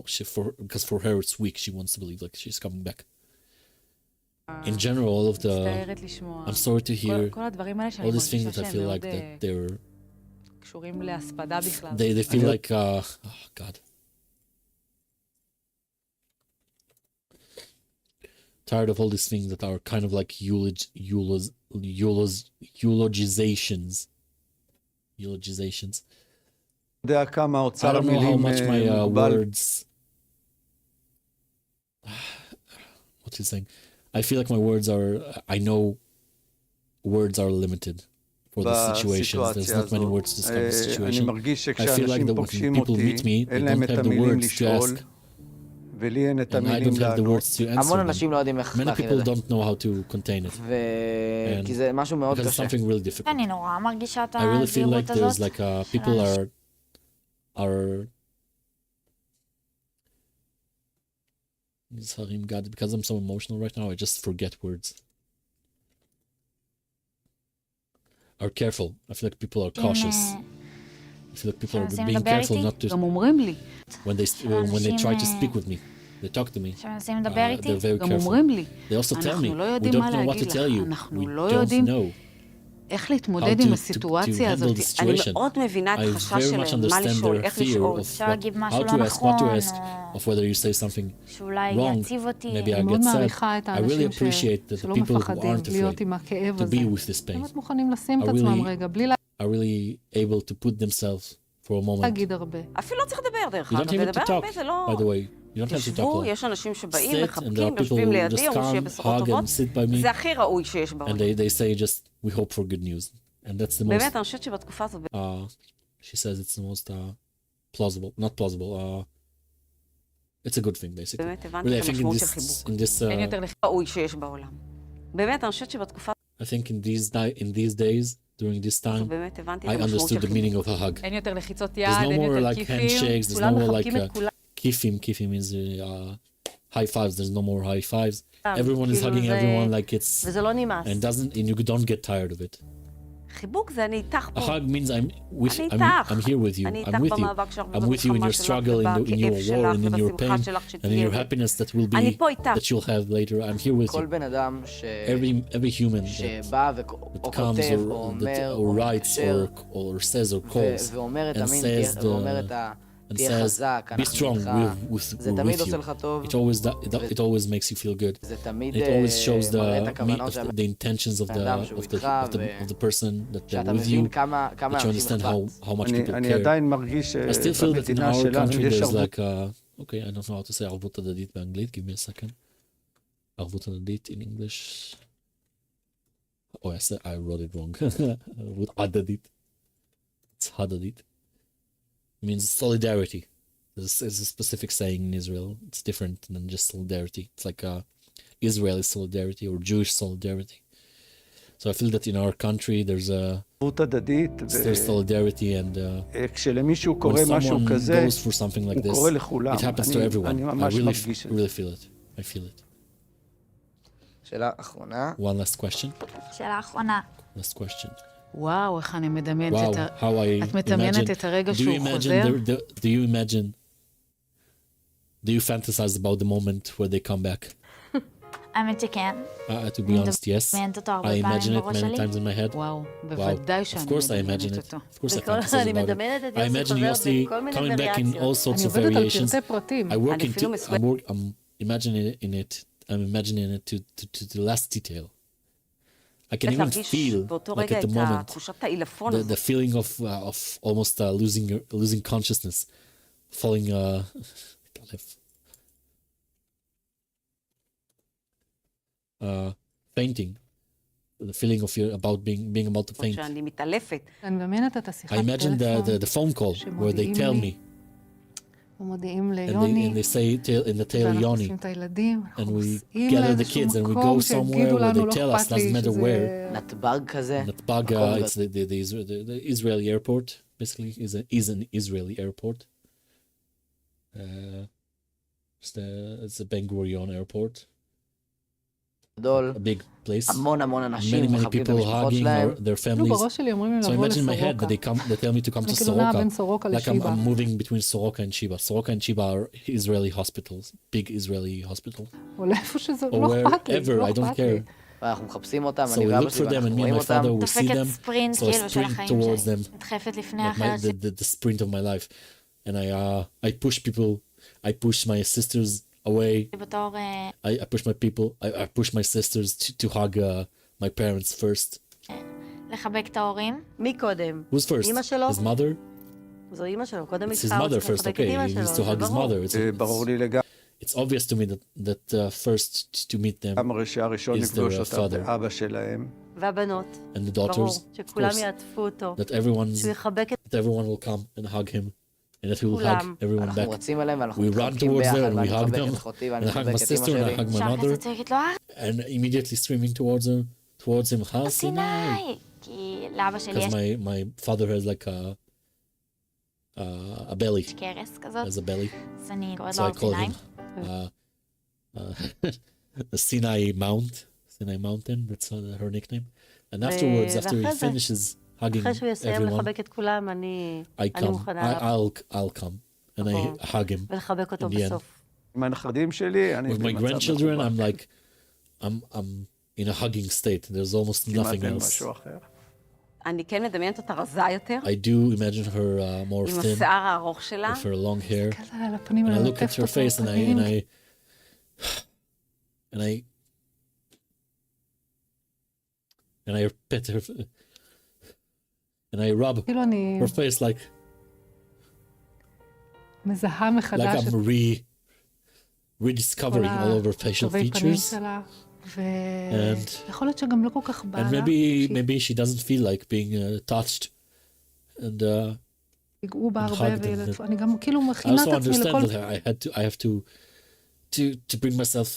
because for her it's weak. She wants to believe like she's coming back. In general, all of the מצטערת לשמוע. I'm sorry to hear כל הדברים האלה שאני all these things מרגישה that I שהם feel מאוד like that they're קשורים להספדה בכלל. they feel like oh god. Tired of all these things that are kind of like eulogizations. יודע כמה I אוצר don't know how המילים much my מוגבל. words. What's he saying? I feel like my words are. I know words are limited for the situations. There's בסיטואציה not many הזאת. words to describe the אני situation. מרגיש I feel like שכשאנשים when פוגשים people אותי, meet me, they אין להם don't את have the המילים words to לשאול, ask. ולי אין את and I המילים don't have the לענות. words to answer המון them. אנשים לא יודעים איך Many להכיל people את זה. don't know how to contain it כי זה משהו מאוד because it's קשה. something really difficult. אני נורא מרגישה את I really feel הזהירות like there's הזאת. like people are נזהרים, God, because I'm so emotional right now, I just forget words. Are careful. I feel like people are cautious. I feel like people are שמנסים being לדבר careful איתי? not to גם אומרים לי, when they try to speak with me. They talk to me. שמנסים לדבר איתי? They're very גם careful. אומרים לי, They also tell me, אנחנו לא we יודעים don't מה know what להגיד to tell לך, you. אנחנו We לא don't יודעים know איך how להתמודד to עם הסיטואציה הזאת. handle the אני situation. מאוד מבינה את I החשש very much שלהם, מה understand לשאול, their איך fear לשאול. of אפשר להגיד how משהו to לא ask, what to נכון, ask, of whether you say something שאולי wrong. יעציב אותי. Maybe I אני מאוד get sad. מעריכה את I really האנשים appreciate that the שלא people who מפחדים aren't להיות afraid עם הכאב to הזה. be with this pain. באמת מוכנים לשים את are עצמם really- רגע, בלי are really able to put themselves for a moment. להגיד הרבה. אפילו לא צריך לדבר דרך You don't אגב, even לדבר to talk, הרבה זה לא... by the way. You don't have to talk תשבו, a lot. יש אנשים שבאים, Sit, and there מחבקים, are people יושבים who לידי, just אומרים שיהיה come, בשורות hug טובות. and sit by me, זה הכי ראוי שיש and בעולם. they say just, we hope for good news. And that's the most, באמת, אני חושבת שבתקופה הזאת, she says it's the most plausible, not plausible, it's a good thing, basically. באמת הבנתי Really, את I think המשמעות של חיבוק. in this, אין יותר ראוי שיש בעולם. באמת, אני חושבת שבתקופה I think in these days, during this הזאת, time, באמת הבנתי I את המשמעות understood של the חיבוק. meaning of a hug. אין יותר לחיצות יד, There's no אין more יותר like כיפים. handshakes, there's כולם no more like מחבקים את כולם. kifim means high fives, there's no more high fives. Everyone is כאילו hugging זה- everyone like it's, וזה לא נמאס. and you don't get tired of it. חיבוק זה אני איתך A פה. hug means אני איתך. I'm here with you. אני I'm איתך with you. במאבק שלך, I'm with you in your struggle, in your war, and in your pain, and in your happiness that will אני be פה איתך. that you'll have later. I'm here with כל you. בן אדם Every human that שבא או comes כותב, or או אומר, or או writes מתקשר, or says or calls ואומר את and המין, says ואומר את and תהיה says חזק, be אנחנו strong. איתך, זה We're תמיד with עושה you. לך טוב, It always makes you feel good. זה תמיד It always shows מראה את the הכוונות של the intentions of האדם שהוא איתך, of the person that they're שאתה with מבין you. כמה That you אנשים understand אכפת. how much people אני care. עדיין מרגיש I still feel that in שבמדינה our שלנו country יש there's ערבות. like okay, I don't know how to say ערבות הדדית באנגלית. Give me a second. ערבות הדדית in English. Oh, I wrote it wrong. ערבות הדדית. It's הדדית. It means solidarity. There's a specific saying in Israel. It's different than just solidarity. It's like Israeli solidarity or Jewish solidarity. So I feel that in our country there's ערבות הדדית, solidarity and וכשלמישהו when קורה משהו someone כזה, goes for something like הוא this, קורה לכולם. it happens to אני everyone. I ממש מרגיש את זה. really feel it. I feel it. שאלה אחרונה. One last question. שאלה אחרונה. Last question. וואו, איך אני מדמיינת Wow, את how I את מדמיינת imagine. את הרגע Do you שהוא imagine? חוזר? Do you imagine? Do you fantasize about the moment where they come back? האמת שכן. To be honest, yes. מדמיינת אותו הרבה I פעמים imagine it בראש many שלי. times in my head. וואו, Wow. בוודאי Of שאני course I imagine מדמיינת it. אותו. Of course I וכל- fantasize אני about it. מדמיינת את I יוסי imagine חוזר Yossi בכל מיני coming back in all וריאציות. sorts אני of עובדת על variations. פרטי פרטים. I work אני אפילו I'm imagining it. I'm imagining it to the last detail. I can even להרגיש feel באותו like רגע at את the moment תחושת העילפון the הזאת. feeling of almost losing consciousness, falling fainting, the feeling of about being about to faint. שאני מתעלפת. אני מדמיינת את השיחת I imagine טלפון, the phone call where they שמודיעים tell לי, ומודיעים me ליוני, and they say in the tail ואנחנו Yoni, עושים את הילדים, and אנחנו we נוסעים gather the לאיזשהו kids and we מקום go somewhere שיגידו where לנו they לא tell us, אכפת לי doesn't matter שזה... נתב"ג כזה. Natbag, מקום it's the Israeli airport. Basically, is an Israeli airport. It's a Ben Gurion airport, גדול, a big place. המון המון אנשים Many מחבקים את people המשפחות hugging שלהם. their כאילו families. בראש שלי אומרים לי So לבוא imagine in my head לסורוקה. that they tell me to come to אני כאילו נעה בין Soroka. סורוקה Like לשיבה. I'm moving between Soroka and Shiba. Soroka and Shiba are Israeli hospitals, big Israeli hospital. או לאיפה שזה, Or לא אכפת לי, wherever, לא I don't אכפת לי. care. ואנחנו מחפשים אותם, So אני we ואבא look שלי, for them, and ואנחנו me and רואים my אותם. father, we see דופקת them. ספרינט So I כאילו של sprint החיים towards שלי. them. נדחפת לפני Like אחרת. the sprint of my life, and I push people, I push my sisters away. בתור... I push my people, I push my sisters to hug my parents first. לחבק את ההורים. מי קודם? Who's first? אמא שלו? His mother? זו אמא שלו, קודם It's his יצחק, הוא mother צריך first. לחבק את Okay, אמא he שלו, needs to זה hug his ברור. mother. זה ברור לי לגמרי, It's obvious to me that first to meet them שהראשון is לפגוש their אותם, father. ואבא שלהם. והבנות, and the ברור, daughters, of שכולם course, יעטפו אותו, that שהוא יחבק את... everyone will come and hug him. and that we will כולם. hug everyone אנחנו back. רצים אליהם ואנחנו We run מתחבקים towards them ביחד, and we ואני hug מחבק them. את אחותי ואני And I hug מחבק my את אמא sister and I שלי. hug my אפשר mother, כזה צועקת לו, and immediately screaming towards him, Har Sinai, סיני! כי לאבא שלי because יש my father has like a belly, קרס כזאת, has a belly, אז אני קוראת so לו I הר call סיני. him the Sinai Mountain. That's her nickname. And afterwards, after he ואחרי זה- finishes hugging אחרי שהוא יסיים everyone, לחבק את כולם, אני I come. מוכנה I'll come and I hug him. ולחבק אותו in the end. בסוף. עם הנכדים שלי, אני With my במצב grandchildren, מכובד. I'm like, I'm in a hugging state. There's almost כמעט nothing אין else. משהו אחר. אני כן מדמיינת אותה רזה יותר, I do imagine her more עם thin, השיער הארוך שלה. with her long hair. כזה על הפנים, And I אני look at עוטפת her אותו face and בפנים. and I pet her and I rub כאילו אני her face like מזהה מחדש I'm את rediscovering כל all of her facial הטובי פנים features. שלה, And- ויכול להיות שגם לא כל כך בא And לה, maybe she doesn't feel like being touched. And שיגעו בה and הרבה, hugged and ואני גם כאילו I מכינה also את עצמי לכל... understand that I have to bring myself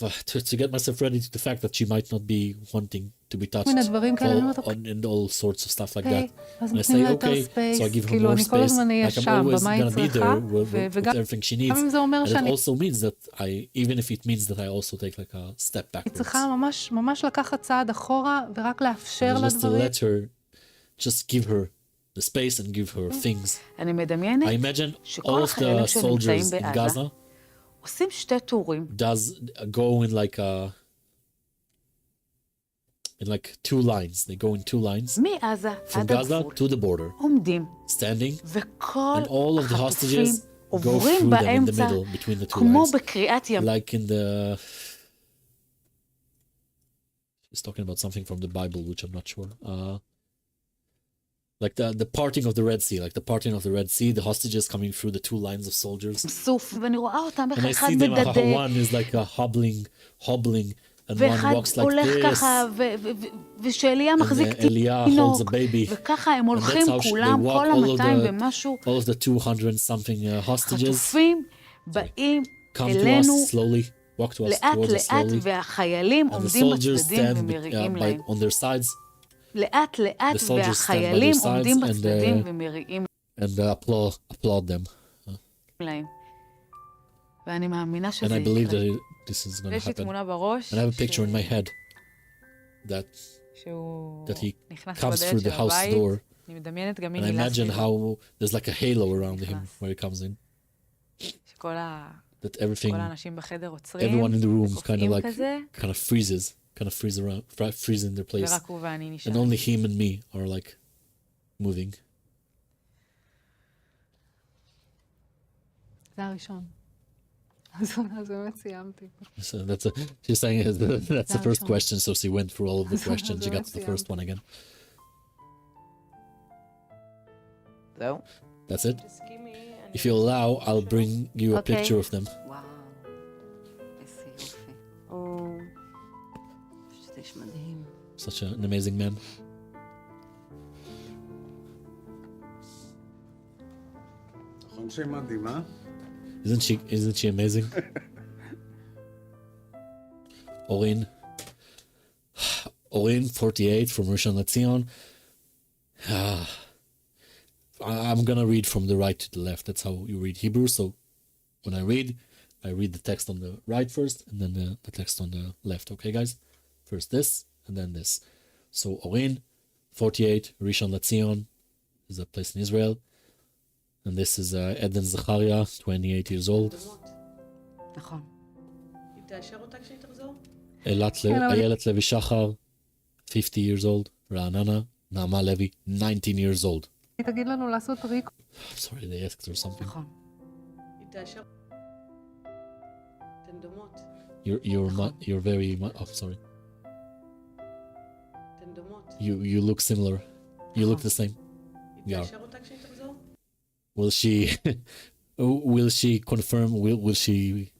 to get myself ready to the fact that she might not be wanting to be touched מיני דברים כאלה, אני אומרת, and all sorts of stuff like אוקיי, that. אז And I נותנים say לה יותר okay, so I ספייס, give her כאילו more אני כל space. הזמן אהיה Like I'm שם, always במה היא gonna be צריכה, there with וגם everything she needs. אם זה אומר And it שאני also means that even if it means that I also take like a step backwards. צריכה ממש לקחת צעד אחורה, ורק לאפשר And לה just to דברים. let her, just give her the space and give her things. אני מדמיינת I imagine שכל all of החיילים the שנמצאים soldiers in בעזה Gaza עושים שתי טורים. does go in like two lines. They go in two lines מעזה from עד Gaza הגבול. to the border, עומדים, standing, וכל and all of the החטופים hostages go עוברים through them in the באמצע, middle between the two כמו lines, בקריאת ים. like in the. She's talking about something from the Bible, which I'm not sure. Like the parting of the Red Sea, like the parting of the Red Sea, the hostages coming through the two lines of soldiers. סוף, ואני רואה אותם And I אחד see them, how מדדה, one is like hobbling, and one ואחד walks like הולך this, ככה, ושאליה מחזיק and Elia holds תינוק, a baby. וככה הם And הולכים that's how they כולם, walk, כל all of ה-200 the- ומשהו, all of the 200 something hostages חטופים באים come to אלינו us slowly, walk to us לאט towards us לאט, slowly, והחיילים and the עומדים soldiers בצדדים stand ומריעים להם. on their sides לאט לאט, the soldiers stand by their והחיילים sides עומדים and, בצדדים ומריעים and applaud them. להם. ואני מאמינה And שזה I believe יקרה. that this is going to ויש לי happen. תמונה בראש, And I have a picture in my head שהוא that he נכנס comes through בדלת the של house הבית, door, אני מדמיינת גם מי and I מילה imagine סביבו, how there's like a halo around him נכנס. where he comes in, שכל that everything, האנשים בחדר עוצרים, everyone in the room kind of וקופאים like כזה, freeze around, freeze in their place, ורק הוא ואני and נשאר. only him and me are like moving. זה הראשון. אז באמת סיימתי. So she's saying that's the first That's question. So she went through all of the questions. She got to the first one again. זהו? That's it. If you allow, I'll bring you a Okay. picture of them. וואו, איזה יופי. או, פשוט איש מדהים. Such an amazing man. נכון שמדהימה? Isn't she amazing? Orin, 48 from Rishon LeZion. I'm gonna read from the right to the left. That's how you read Hebrew. So when I read the text on the right first, and then the text on the left. Okay, guys? First this, and then this. So Orin, 48, Rishon LeZion is a place in Israel. And this is Eden Zacharia, 28 years old. נכון. היא תאשר אותה כשהיא תחזור? Ayelet Levi Shachar, 50 years old. Ra'anana, Naama Levi, 19 years old. היא תגיד לנו לעשות ריק. I'm sorry, they asked her something. נכון. היא תאשר... אתן דומות. You're very oh sorry. אתן דומות. You look similar. You look the same. היא Yeah. תאשר אותה כשהיא תחזור? Will she confirm? Will she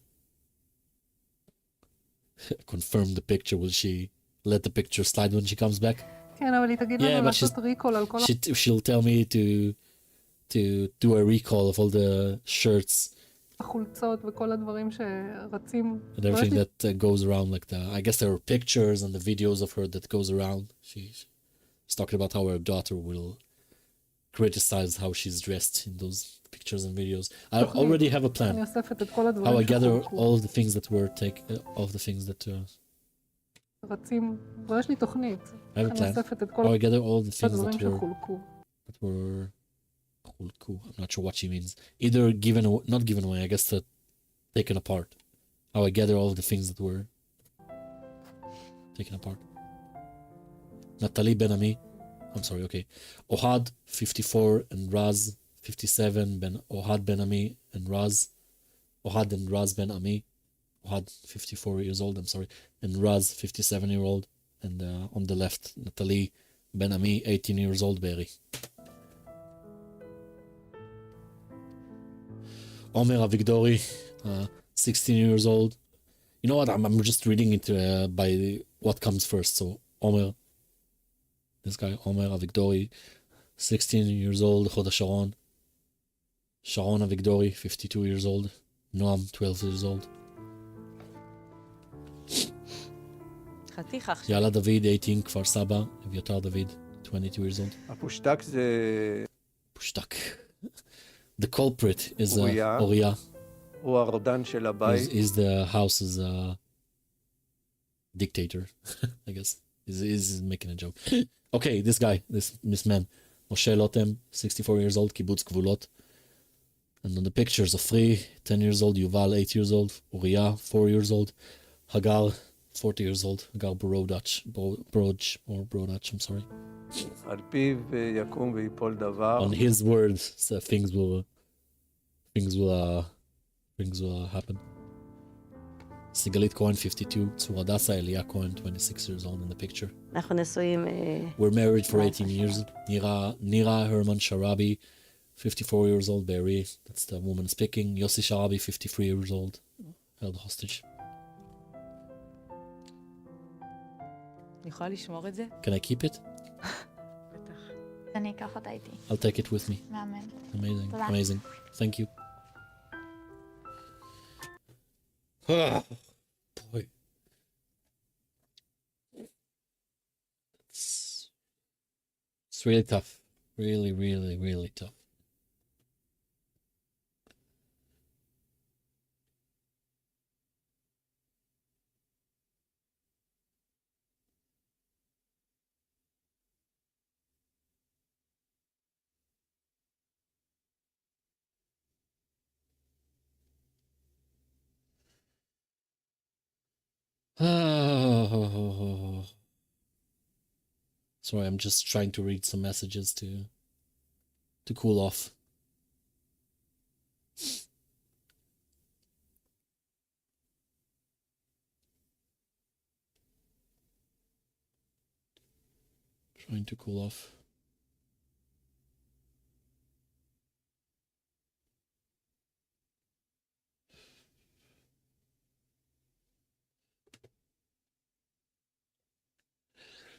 confirm the picture? Will she let the picture slide when she comes back? כן, אבל היא תגיד Yeah, לנו but לעשות ריקול על כל... She'll tell me to do a recall of all the shirts החולצות וכל הדברים שרצים. and everything that goes around, like I guess there are pictures and the videos of her that goes around. She's talking about how her daughter will criticize how she's dressed in those pictures and videos. I already have a אני plan. אוספת את כל הדברים How I gather שחולקו. all of the things that were all of the things that רצים, כבר יש לי תוכנית. I have a אני plan. אוספת את How כל I gather all the things הדברים that were שחולקו. cool. I'm not sure what she means. Either given away, not given away, I guess that taken apart. How I gather all of the things that were taken apart. Natalie Ben-Ami. I'm sorry, okay. Ohad, 54, and Raz, 57. Ohad Ben-Ami and Raz. Ohad and Raz Ben-Ami. Ohad, 54 years old, I'm sorry. And Raz, 57-year-old. And on the left, Natalie Ben-Ami, 18 years old, Berry. Omer Avigdori, 16 years old. You know what? I'm just reading it by what comes first. So Omer, this guy Omer Avigdori, 16 years old. Hod Sharon. Sharon Avigdori, 52 years old. Noam, 12 years old. חתיך עכשיו. Yala David, 18, Kfar Saba. Evyatar David, 22 years old. הפושטק זה... Pushtak. The culprit is Uriah. Uriah. הוא הרודן של הבית. Is the house's dictator, I guess. Is making a joke. Okay, this guy, this man, Moshe Lotem, 64 years old, kibbutz Gvulot. And on the pictures of 10 years old, Yuval, 8 years old, Uriah, 4 years old, Hagar, 40 years old, Hagar Brodach, I'm sorry. על פיו יקום ויפול דבר. On his words, so things will happen. Sigalit Cohen, 52, Tzur Adasa, Elia Cohen, 26 years old in the picture. אנחנו נשואים... We're married for 18 years. Nira Herman Sharabi, 54 years old, Barry. That's the woman speaking. Yossi Sharabi, 53 years old, held hostage. אני יכולה לשמור את זה? Can I keep it? אני אקח אותה איתי. I'll take it with me. מהמם. Amazing, תודה. amazing. Thank you. Ah, boy. It's really tough. Really, really, really tough. Oh. Sorry, I'm just trying to read some messages to cool off. Trying to cool off.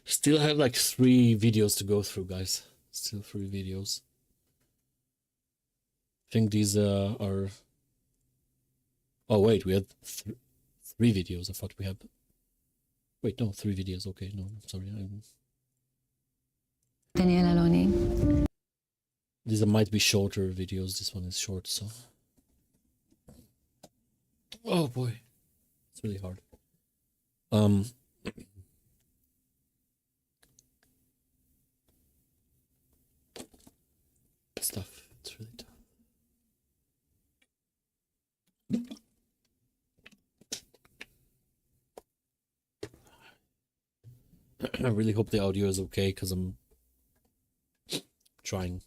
Still have like 3 videos to go through, guys. Still 3 videos. I think these are... Oh, wait, we had 3 videos. I thought we had... Wait, no, 3 videos. Okay, no, I'm sorry. דניאל אלוני. These might be shorter videos. This one is short, so... Oh, boy. It's really hard. Stuff. It's really tough. I really hope the audio is okay because I'm trying.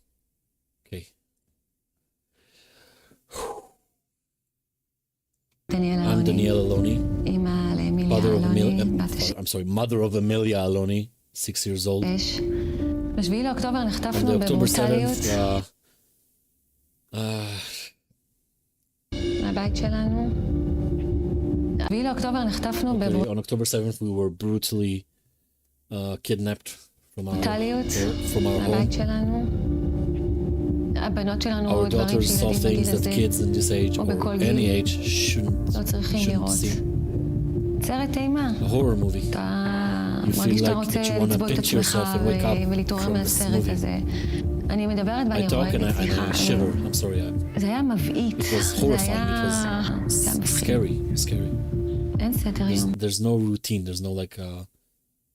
Okay. I'm Danielle Aloni, אמא לאמיליה mother of אלוני, mother of Amelia Aloni, 6 years old. ב7 לאוקטובר On נחטפנו the October בברוטליות 7th, מהבית שלנו. ב7 לאוקטובר נחטפנו on October 7th, we were brutally kidnapped from our בברוטליות home. מהבית שלנו. הבנות שלנו, Our דברים daughters saw שילדים בגיל things that הזה kids in this age או or בכל any גיל age לא צריכים shouldn't לראות. see. סרט אימה. A horror movie. אתה You מרגיש feel שאתה like רוצה that you wanna לצבול את pinch עצמך yourself and wake up ולהתעורר from this מהסרט movie. הזה. אני מדברת I ואני talk רועדת, and סליחה. I shiver. I'm sorry. זה היה מבעית. It was זה horrifying. היה It was מפחיד. scary. אין סדר יום. There's no routine. There's no like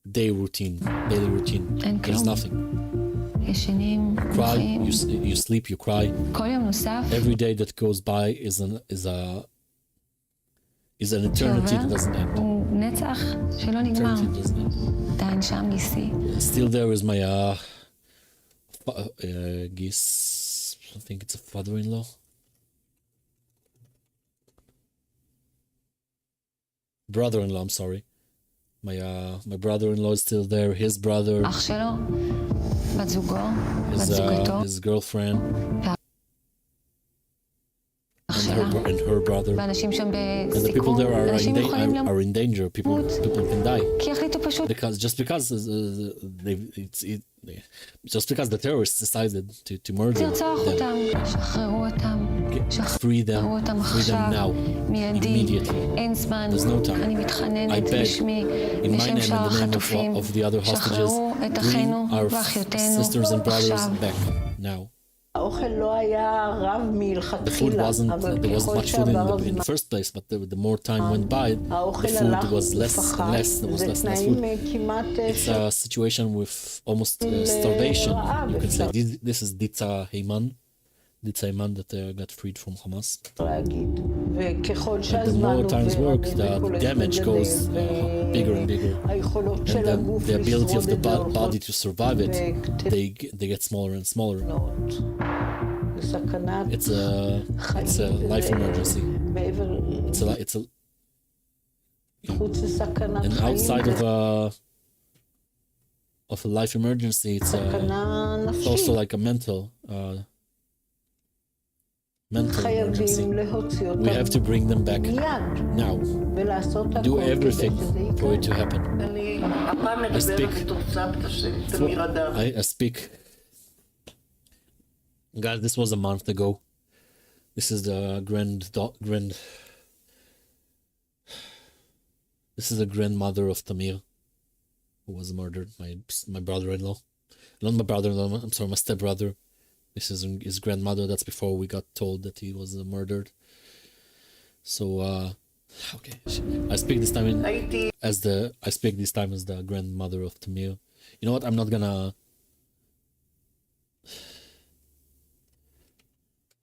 day routine, daily routine. אין There's כלום. nothing. ישנים, Cry. מוחים. You sleep. You cry. כל יום נוסף Every day that goes by is an eternity that doesn't end. הוא נצח שלא נגמר. Eternity doesn't end. עדיין שם גיסי. Still there is my guess. I think it's a father-in-law. Brother-in-law. I'm sorry. My brother-in-law is still there. His brother, אח שלו, בת זוגו, בת זוגתו, his girlfriend, אח and שלה. her brother. ואנשים שם And the people בסיכון, there אנשים יכולים למות, are in danger. People can die כי החליטו פשוט just because the terrorists decided to murder לרצוח them. אותם, שחררו אותם, Free them אותם now, עכשיו, מיידי, immediately. אין זמן, There's no time. אני I מתחננת beg בשמי, in my בשם name שאר and the name החטופים, of the other hostages, שחררו את bring אחינו our ואחיותינו sisters and brothers עכשיו. back now. האוכל לא היה רב The food מלכתחילה, wasn't, אבל there wasn't ככל much food שעבר in the הזמן, first place, but the more time went by, the האוכל food הלך was less and ופחת, less, there was זה less and less תנאים food. כמעט It's a situation with almost starvation, you can say. This is Ditza Heyman that got freed from Hamas. להגיד. וככל And the שהזמן more times עובר, work, the damage goes bigger and bigger. היכולות And של הגוף the ability of the לשרוד body to survive it, they get smaller and smaller. בסכנת It's a life emergency. מעבר, It's a חוץ לסכנת and חיים, outside of a life emergency, it's סכנה also נפשית. like a mental emergency. חייבים להוציא We have אותם to bring them back מיד now. ולעשות Do הכל כדי everything שזה for it יקרה. to happen. אני הפעם מדברת בתור סבתא של תמיר אדם. I speak. Guys, this was a month ago. This is the This is the grandmother of Tamir, who was murdered. My brother-in-law, not my brother-in-law. I'm sorry, my stepbrother. This is his grandmother. That's before we got told that he was murdered. So, okay, I speak this time as the grandmother of Tamir. You know what? I'm not gonna.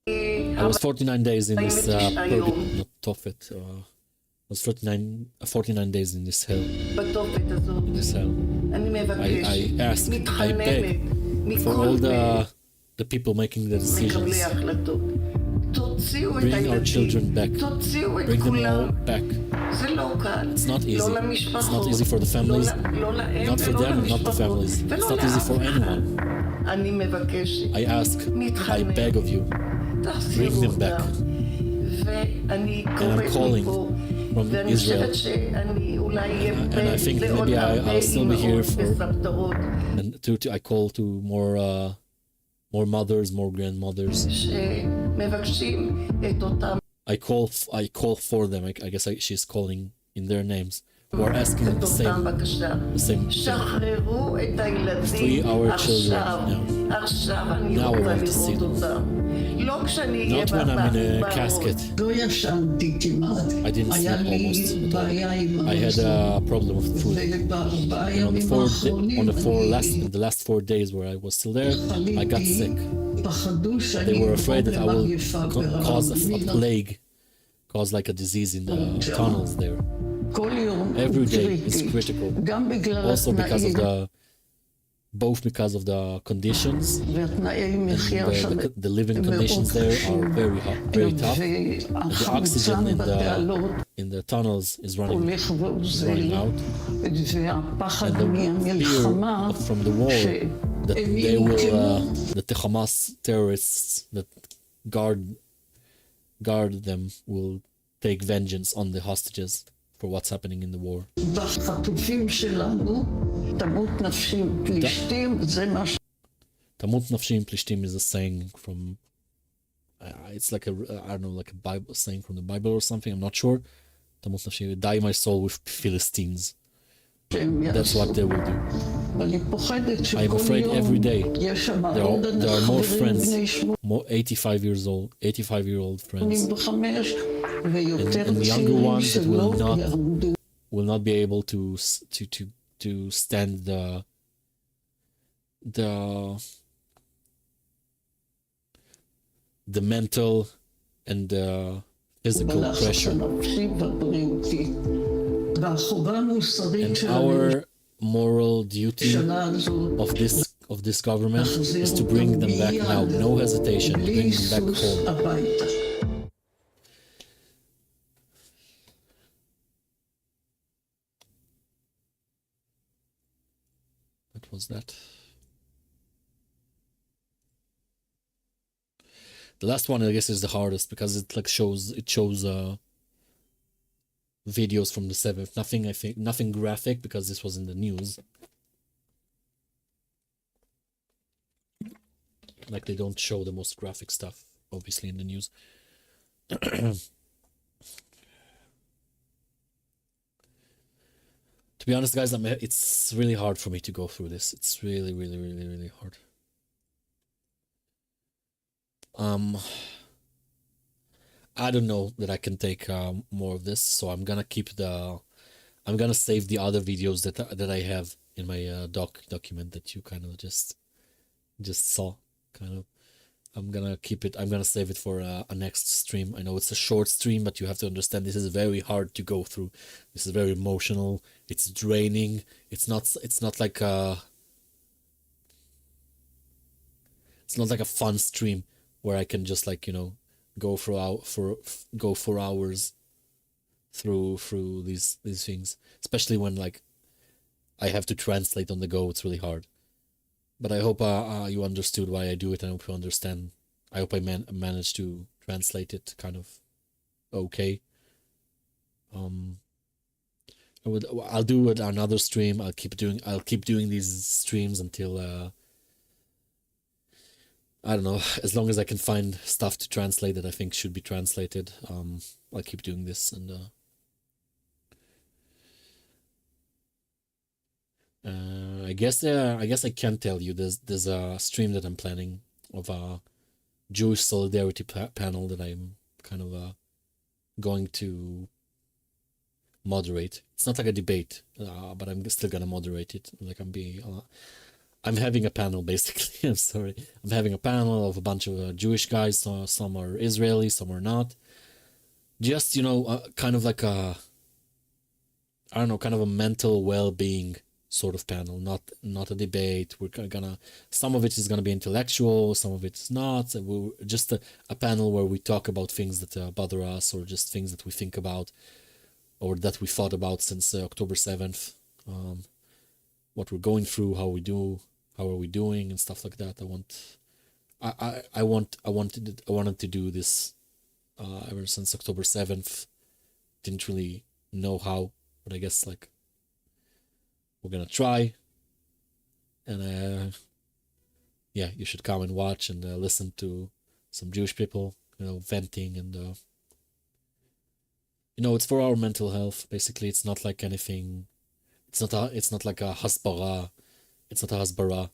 I was 49 days in this not Tophet. I was 49 days in this hell. בתופת הזאת. In this hell. אני מבקשת, I ask, I מתחננת, beg for מכל all לב, the people making the decisions. מקבלי ההחלטות. תוציאו את Bring our הילדים, children back. תוציאו את Bring them כולם. all back. זה לא קל. It's not easy. לא It's למשפחות. not easy for the families. לא להם Not for ולא them, not the למשפחות. families. It's ולא not easy for לאף anyone. אחד. אני מבקשת. I ask, I מתחננת. beg of you, תחזירו bring them back. אותם. ואני I'm קוראת calling מפה. from ואני Israel. חושבת שאני אולי אהיה And I think לעוד maybe הרבה I'll still be here אימהות for- וסבתרות And I call to more mothers, more grandmothers. שמבקשים את אותם I call for them. I guess she's calling in their names. Who are asking את the אותם same בקשה. thing. שחררו את Free הילדים our עכשיו. children עכשיו אני Now I רוצה want to see לראות them. אותם. לא כשאני אהיה Not when I'm in a casket. לא ישנתי כמעט. I didn't היה sleep לי almost at all. בעיה עם I had a problem with food. ובארבעה And on ימים האחרונים the last 4 days where I was still there, I got sick. פחדו They שאני were afraid that I will למגפה cause a ברעב. plague, cause like a disease in the tunnels there. כל יום Every day is קריטי. critical. גם בגלל Also because of התנאים both because of the conditions והתנאי and מחיה שם the living conditions there are very hot, very tough. The oxygen והחמצן in the tunnels is running הולך ואוזל, out, והפחד and the מהמלחמה fear from the war that they will that the Hamas terrorists that guard them will take vengeance on the hostages for what's happening in the war. בחטופים שלנו תמות נפשי פלישתים, זה מה Tamut nafshi plishtim is a saying from, it's like a, I don't know, like a Bible saying from the Bible or something. I'm not sure. Tamut nafshi, die my soul with Philistines. That's what they will do. I'm afraid every day there are more friends, more 85-year-old friends, and younger ones that will not be able to stand the mental and the physical pressure. And our moral duty of this government is to bring them back now, no hesitation, to bring them back home. What was that? The last one, I guess, is the hardest because it like shows videos from the 7th. Nothing graphic because this was in the news. Like they don't show the most graphic stuff, obviously, in the news. To be honest, guys, it's really hard for me to go through this. It's really, really, really, really hard. I don't know that I can take more of this, so I'm gonna save the other videos that I have in my document that you kind of just saw, kind of. I'm gonna keep it. I'm gonna save it for a next stream. I know it's a short stream, but you have to understand this is very hard to go through. This is very emotional. It's draining. It's not like a fun stream where I can just like, you know, go for hours through these things, especially when like I have to translate on the go. It's really hard. But I hope you understood why I do it. I hope you understand. I hope I managed to translate it kind of okay. I'll do it another stream. I'll keep doing these streams until I don't know, as long as I can find stuff to translate that I think should be translated. I'll keep doing this, and I guess I can tell you there's a stream that I'm planning of a Jewish solidarity panel that I'm kind of going to moderate. It's not like a debate, but I'm still gonna moderate it. Like I'm having a panel, basically. I'm sorry. I'm having a panel of a bunch of Jewish guys. So some are Israeli, some are not. Just, you know, kind of like I don't know, kind of a mental well-being sort of panel. Not a debate. We're gonna, some of it is gonna be intellectual, some of it is not. So we're just a panel where we talk about things that bother us, or just things that we think about, or that we thought about since October 7th. What we're going through, how are we doing, and stuff like that. I wanted to do this ever since October 7th. Didn't really know how, but I guess like we're gonna try. And yeah, you should come and watch and listen to some Jewish people, you know, venting, and you know, it's for our mental health. Basically, it's not like anything. It's not like a hasbara. It's not a hasbara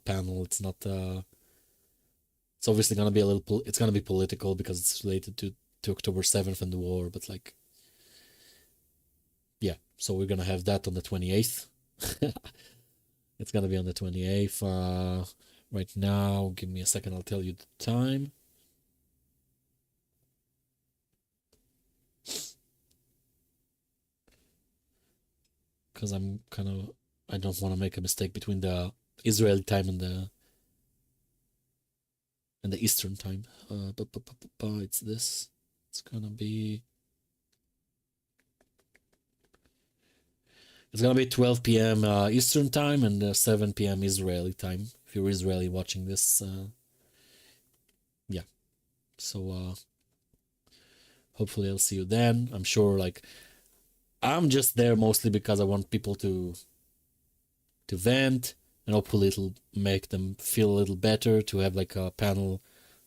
panel. It's not. It's obviously gonna be it's gonna be political because it's related to October 7th and the war. But like, yeah. So we're gonna have that on the 28th. It's gonna be on the 28th. Right now, give me a second. I'll tell you the time. Because I don't want to make a mistake between the Israeli time and the Eastern time. It's this. It's gonna be 12 p.m. Eastern time and 7 p.m. Israeli time. If you're Israeli watching this, yeah. So hopefully I'll see you then. I'm sure, like, I'm just there mostly because I want people to vent, and hopefully it'll make them feel a little better to have like a panel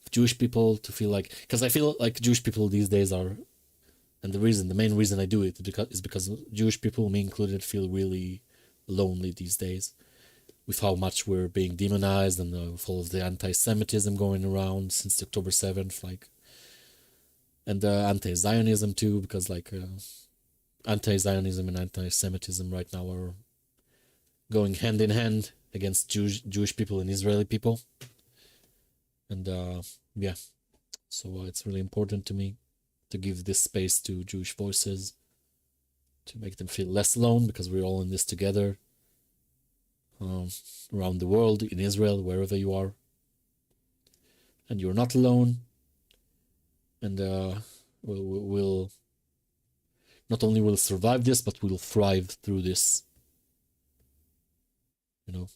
of Jewish people to feel like, because I feel like Jewish people these days are, and the main reason I do it is because Jewish people, me included, feel really lonely these days with how much we're being demonized and with all of the anti-Semitism going around since October 7th, like, and anti-Zionism too, because like anti-Zionism and anti-Semitism right now are going hand in hand against Jewish people and Israeli people. And yeah, so it's really important to me to give this space to Jewish voices, to make them feel less alone, because we're all in this together, around the world, in Israel, wherever you are. And you're not alone. And we'll not only will survive this, but we'll thrive through this. You know,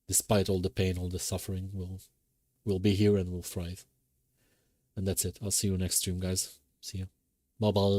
despite all the pain, all the suffering, we'll be here and we'll thrive. And that's it. I'll see you next stream, guys. See you. Bye-bye.